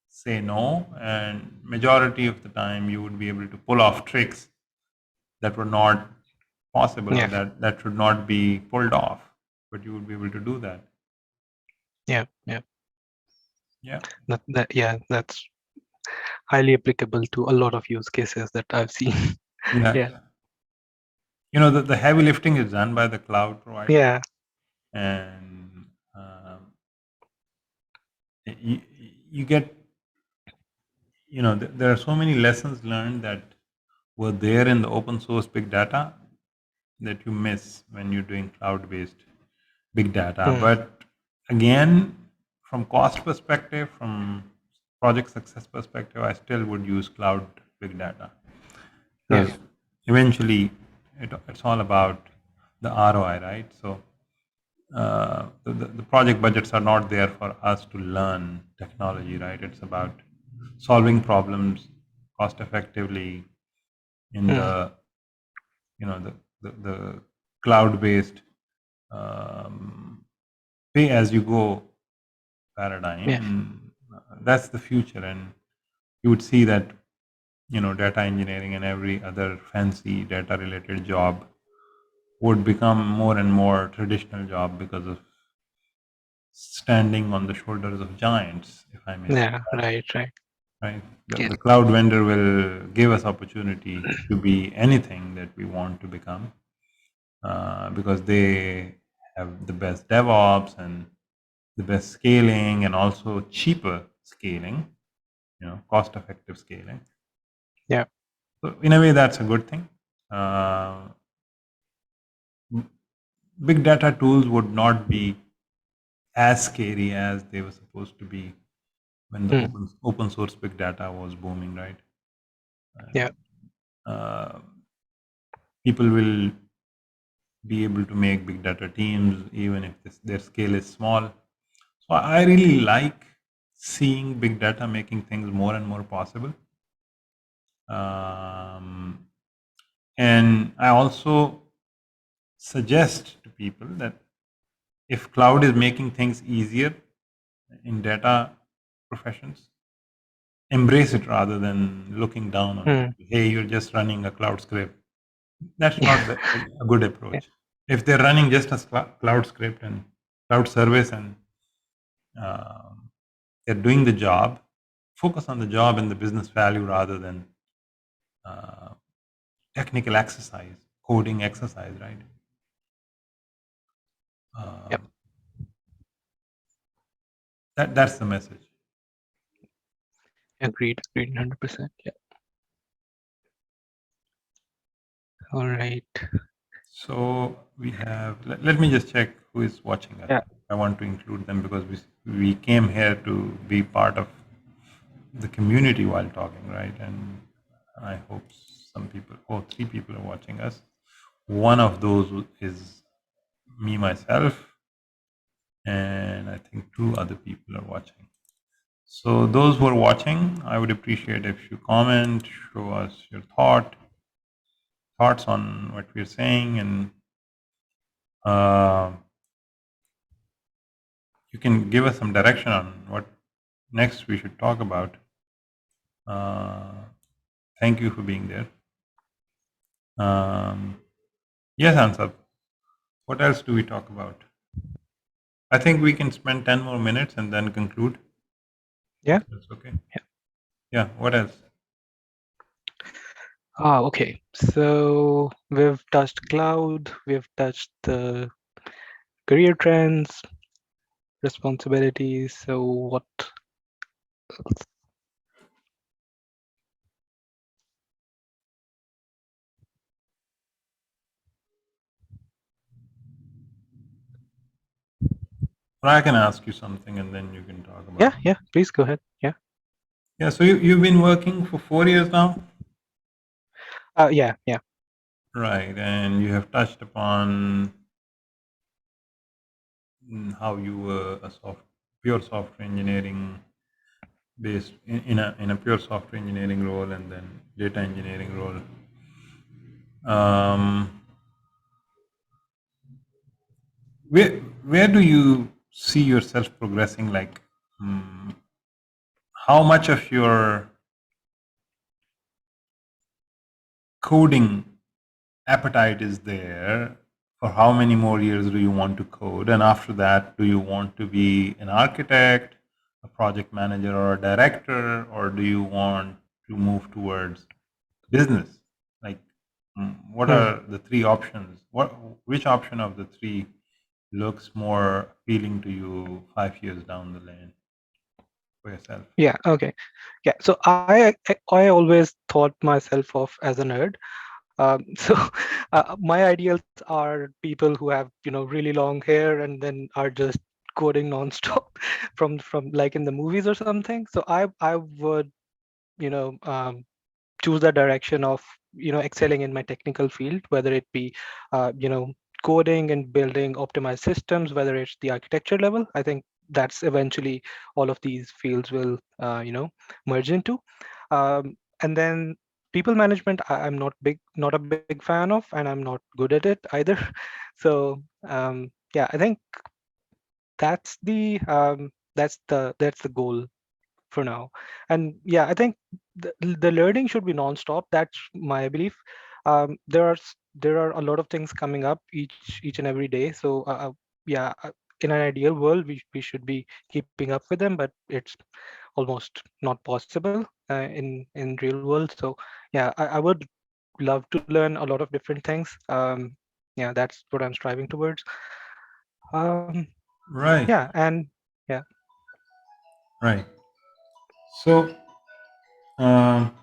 say no, and majority of the time you would be able to pull off tricks that were not possible or Yeah. that should not be pulled off, but you would be able to do that. Yeah. Yeah. That's highly applicable to a lot of use cases that I've seen. Yeah. Yeah. The heavy lifting is done by the cloud provider, Yeah. and you, you get, there are so many lessons learned that were there in the open source big data that you miss when you're doing cloud based big data. Mm, But again, from cost perspective, from project success perspective, I still would use cloud big data yeah. because eventually it's all about the ROI, right? So the project budgets are not there for us to learn technology, right? It's about solving problems cost effectively in Mm, the cloud based um, pay as you go paradigm, yeah. and that's the future. And you would see that data engineering and every other fancy data related job would become more and more traditional job because of standing on the shoulders of giants, if I may say Yeah. that. Right. Right? Yeah. The cloud vendor will give us opportunity to be anything that we want to become because they have the best DevOps and the best scaling and also cheaper scaling, cost effective scaling. Yeah. So in a way, that's a good thing. Uh, Big data tools would not be as scary as they were supposed to be when the Hmm. open source big data was booming, right? Yeah. Uh, People will be able to make big data teams even if their scale is small. So I really like seeing big data making things more and more possible. Um, and I also suggest to people that if cloud is making things easier in data professions, embrace it rather than looking down on Hmm. people. Hey, you're just running a cloud script. That's not a good Yeah. approach. If they're running just a cloud script and cloud service and they're doing the job, focus on the job and the business value rather than uh, technical exercise, coding exercise, right? Yep. Um, that's the message. Agreed. Agreed. 100%. Yeah. All right. So we have. Let me just check who is watching us. Yeah. I want to include them because we came here to be part of the community while talking, right? And I hope some people, oh, 3 people are watching us. One of those is me myself, and I think 2 other people are watching. So those who are watching, I would appreciate if you comment, show us your thoughts on what we're saying, and uh, you can give us some direction on what next we should talk about. Uh, Thank you for being there. Yes, Ansab. What else do we talk about? I think we can spend 10 more minutes and then conclude. Yeah. If that's okay. Yeah. Yeah. What else? Okay. So we've touched cloud. We've touched the career trends, responsibilities. So what else? Or I can ask you something and then you can talk about Yeah. it. Yeah. Please go ahead. Yeah. Yeah. So you've been working for 4 years now? Yeah. Yeah. Right. And you have touched upon how you were a pure software engineering based in a pure software engineering role and then data engineering role. Um, where do you see yourself progressing? Like, mm, how much of your coding appetite is there? For how many more years do you want to code? And after that, do you want to be an architect, a project manager, or a director, or do you want to move towards business? Like, what Hmm. are the 3 options? Which option of the 3 looks more appealing to you 5 years down the lane for yourself? Yeah. Okay. Yeah. So I always thought myself of as a nerd. So my ideals are people who have really long hair and then are just coding nonstop from like in the movies or something. So I would you know um, choose the direction of excelling in my technical field, whether it be coding and building optimized systems, whether it's the architecture level. I think that's eventually all of these fields will merge into. And then people management, I'm not a big fan of, and I'm not good at it either. So yeah, I think that's the goal for now. And yeah, I think the learning should be nonstop. That's my belief. There are a lot of things coming up each and every day. So yeah, in an ideal world, we should be keeping up with them, but it's almost not possible in real world. So yeah, I would love to learn a lot of different things. Yeah, that's what I'm striving towards. Um, Right, yeah, and yeah. right. So, um,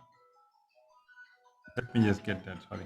Let me just get that. Sorry.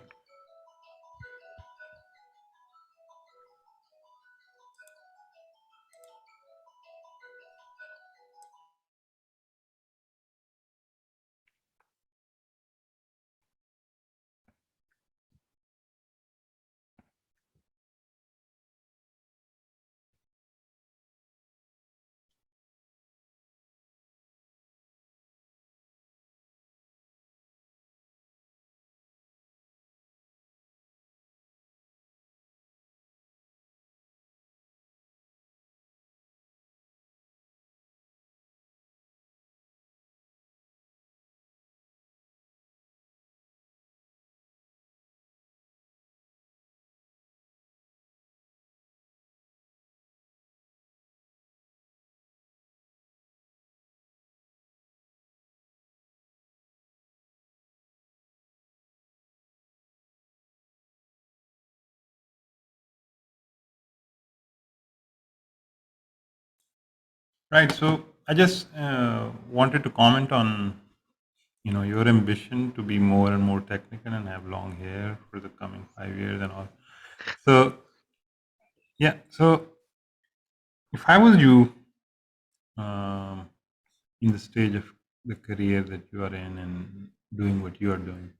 Right. So I just wanted to comment on your ambition to be more and more technical and have long hair for the coming 5 years and all. So yeah. So if I was you, um, in the stage of the career that you are in and doing what you are doing,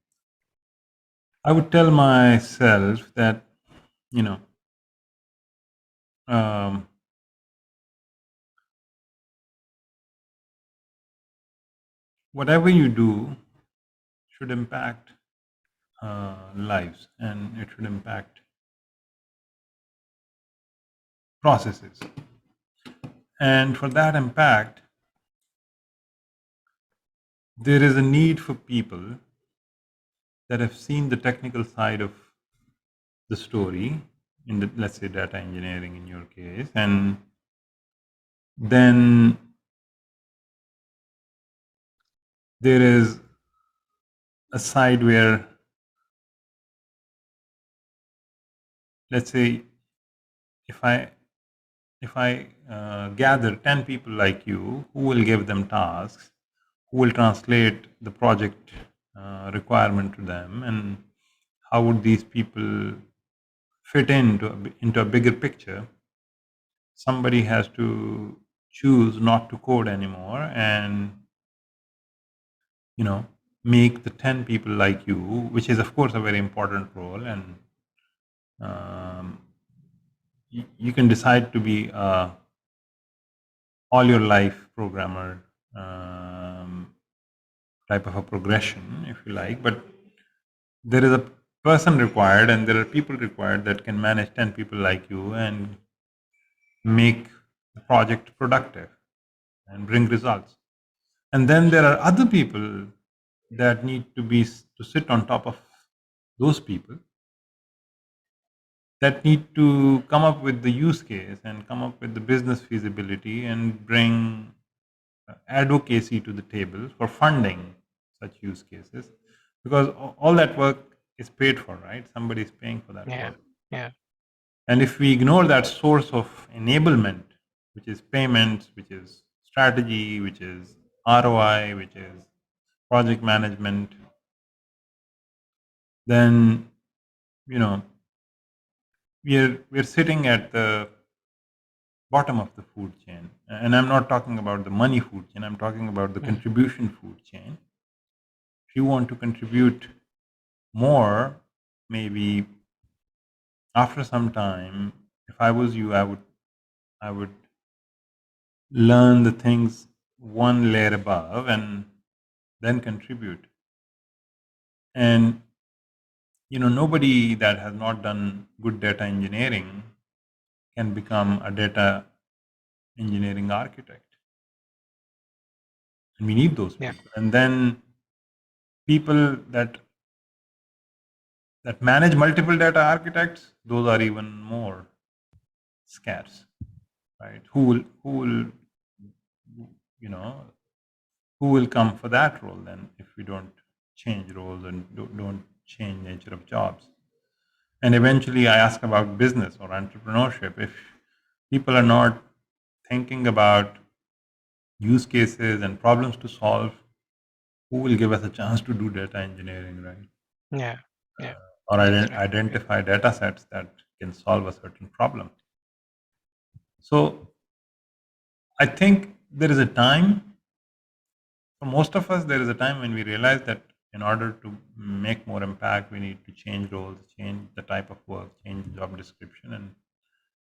I would tell myself that you know um, whatever you do should impact lives, and it should impact processes. And for that impact, there is a need for people that have seen the technical side of the story in the, let's say, data engineering in your case, and then there is a side where, let's say, if I gather 10 people like you who will give them tasks, who will translate the project requirement to them, and how would these people fit into a bigger picture, somebody has to choose not to code anymore and you know make the 10 people like you, which is of course a very important role, and um, you can decide to be all your life programmer, type of a progression if you like, but there is a person required and there are people required that can manage 10 people like you and make the project productive and bring results. And then there are other people that need to sit on top of those people, that need to come up with the use case and come up with the business feasibility and bring advocacy to the table for funding such use cases, because all that work is paid for, right? Somebody is paying for that Yeah, work. yeah, And if we ignore that source of enablement, which is payments, which is strategy, which is ROI, which is project management, then you know we're sitting at the bottom of the food chain. And I'm not talking about the money food chain, I'm talking about the mm, contribution food chain. If you want to contribute more, maybe after some time, if I was you, I would learn the things one layer above and then contribute. And nobody that has not done good data engineering can become a data engineering architect. And we need those yeah, people. And then people that manage multiple data architects, those are even more scarce, right? Who will you know who will come for that role then if we don't change roles and don't change nature of jobs? And eventually I ask about business or entrepreneurship. If people are not thinking about use cases and problems to solve, who will give us a chance to do data engineering, right? Yeah. Yeah. or That's right. identify data sets that can solve a certain problem. So I think there is a time, for most of us, there is a time when we realize that in order to make more impact, we need to change roles, change the type of work, change the job description, and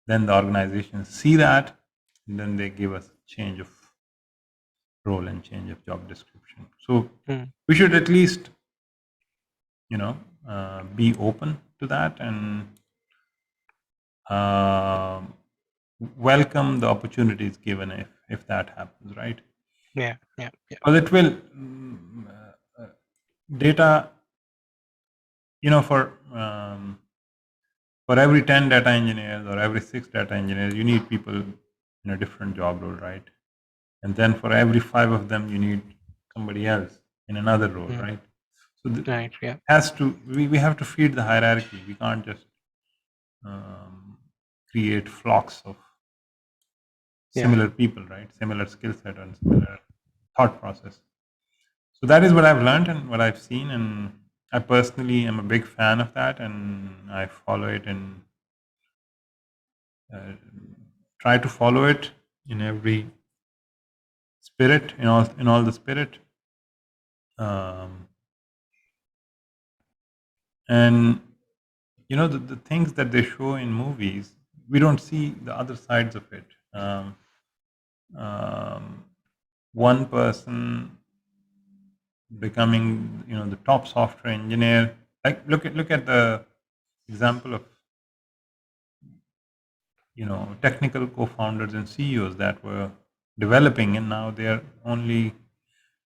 then the organizations see that, and then they give us change of role and change of job description. So Mm. we should at least, be open to that and um welcome the opportunities given if that happens, right? Yeah. Yeah. Yeah. Because it will data, for every 10 data engineers or every 6 data engineers, you need people in a different job role, right? And then for every 5 of them, you need somebody else in another role, Mm. right? So Right. Yeah. we have to feed the hierarchy. We can't just um, create flocks of Yeah. similar people, right? Similar skill set and similar thought process. So that is what I've learned and what I've seen, and I personally am a big fan of that, and I follow it and uh, try to follow it in every spirit, in all the spirit. Um, and the things that they show in movies, we don't see the other sides of it. Um, One person becoming the top software engineer, like look at the example of technical co-founders and CEOs that were developing, and now they are only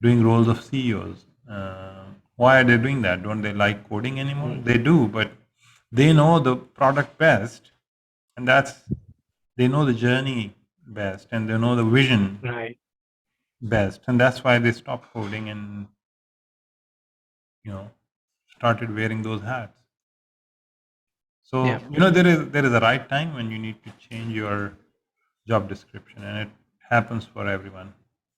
doing roles of CEOs. Why are they doing that? Don't they like coding anymore? Mm. They do, but they know the product best, and they know the journey best, and they know the vision Right. best, and that's why they stopped coding and you know started wearing those hats. Yeah. So there is a right time when you need to change your job description, and it happens for everyone.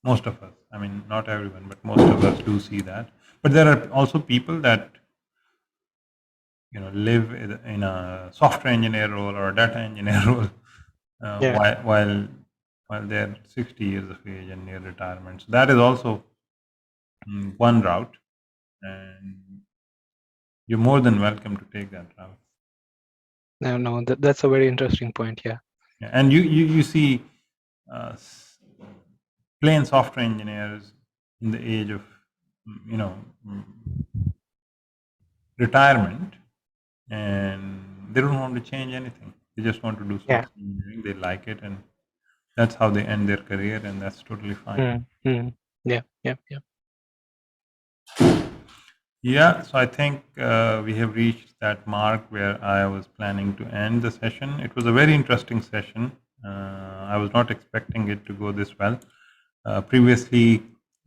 Most of us, I mean, not everyone, but most of us do see that. But there are also people that live in a software engineer role or a data engineer role Yeah. while they're 60 years of age and near retirement. So that is also one route, and you're more than welcome to take that route. No, no, that's a very interesting point. Yeah. Yeah, and you see uh, s- plain software engineers in the age of you know mm, retirement, and they don't want to change anything. They just want to do Yeah. software engineering. They like it, and that's how they end their career, and that's totally fine. Mm. Mm. Yeah. Yeah. Yeah. Yeah, so I think we have reached that mark where I was planning to end the session. It was a very interesting session. I was not expecting it to go this well. Previously,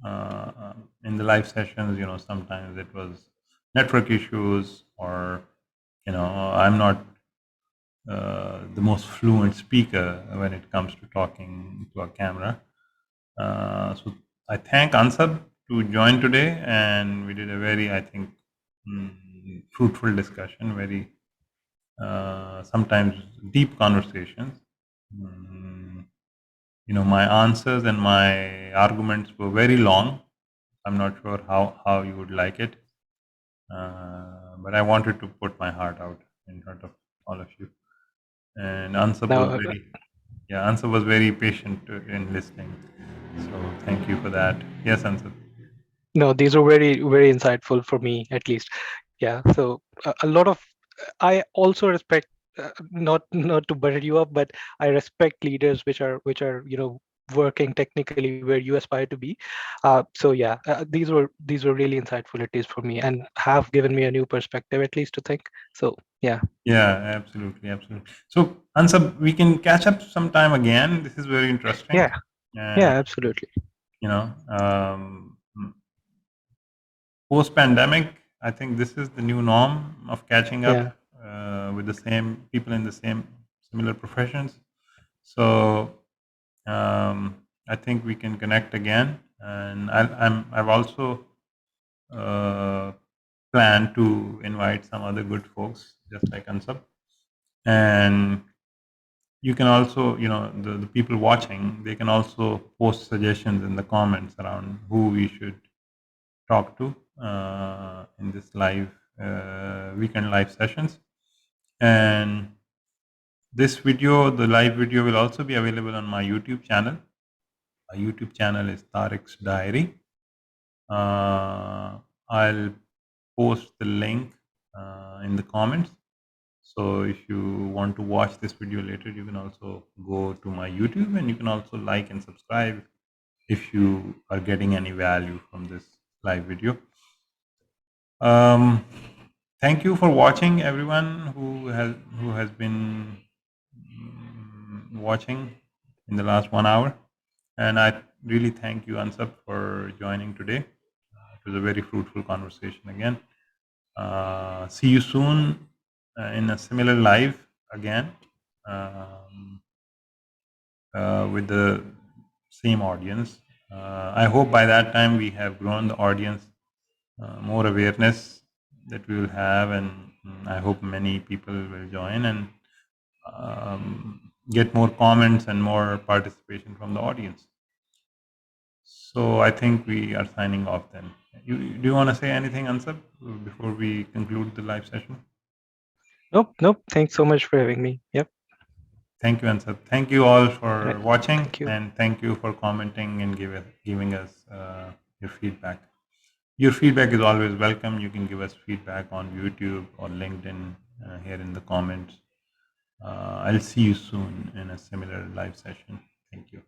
in the live sessions, sometimes it was network issues, or I'm not the most fluent speaker when it comes to talking to a camera. So I thank Ansab to join today, and we did a very, I think, fruitful discussion, very sometimes deep conversations. Mm, my answers and my arguments were very long. I'm not sure how you would like it, but I wanted to put my heart out in front of all of you. And Ansab was No, very patient in listening. So thank you for that. Yes, Ansab. no, these are very, very insightful for me, at least. Yeah. So a lot of, I also respect, not to butter you up, but I respect leaders which are working technically where you aspire to be. So yeah, these were really insightful, at least for me, and have given me a new perspective, at least to think. So yeah. Yeah, absolutely, absolutely. So, Ansab, we can catch up sometime again. This is very interesting, Yeah. Yeah. and Absolutely. you know, post-pandemic, I think this is the new norm of catching up Yeah. with the same people in the same similar professions. So, I think we can connect again, and I've also uh, plan to invite some other good folks, just like Ansab. And you can also, the people watching, they can also post suggestions in the comments around who we should talk to in this live weekend live sessions. And this video, the live video, will also be available on my YouTube channel. My YouTube channel is Tariq's Diary. I'll post the link in the comments. So if you want to watch this video later, you can also go to my YouTube, and you can also like and subscribe if you are getting any value from this live video. Thank you for watching, everyone who has been watching in the last 1 hour. And I really thank you, Ansab, for joining today. It was a very fruitful conversation again. See you soon in a similar live again with the same audience. I hope by that time we have grown the audience, more awareness that we will have, and I hope many people will join and get more comments and more participation from the audience. So I think we are signing off then. Do you want to say anything, Ansab, before we conclude the live session? Nope. Thanks so much for having me. Yep. Thank you, Ansab. Thank you all All for right. watching, Thank you. and thank you for commenting and giving us your feedback. Your feedback is always welcome. You can give us feedback on YouTube or LinkedIn here in the comments. I'll see you soon in a similar live session. Thank you.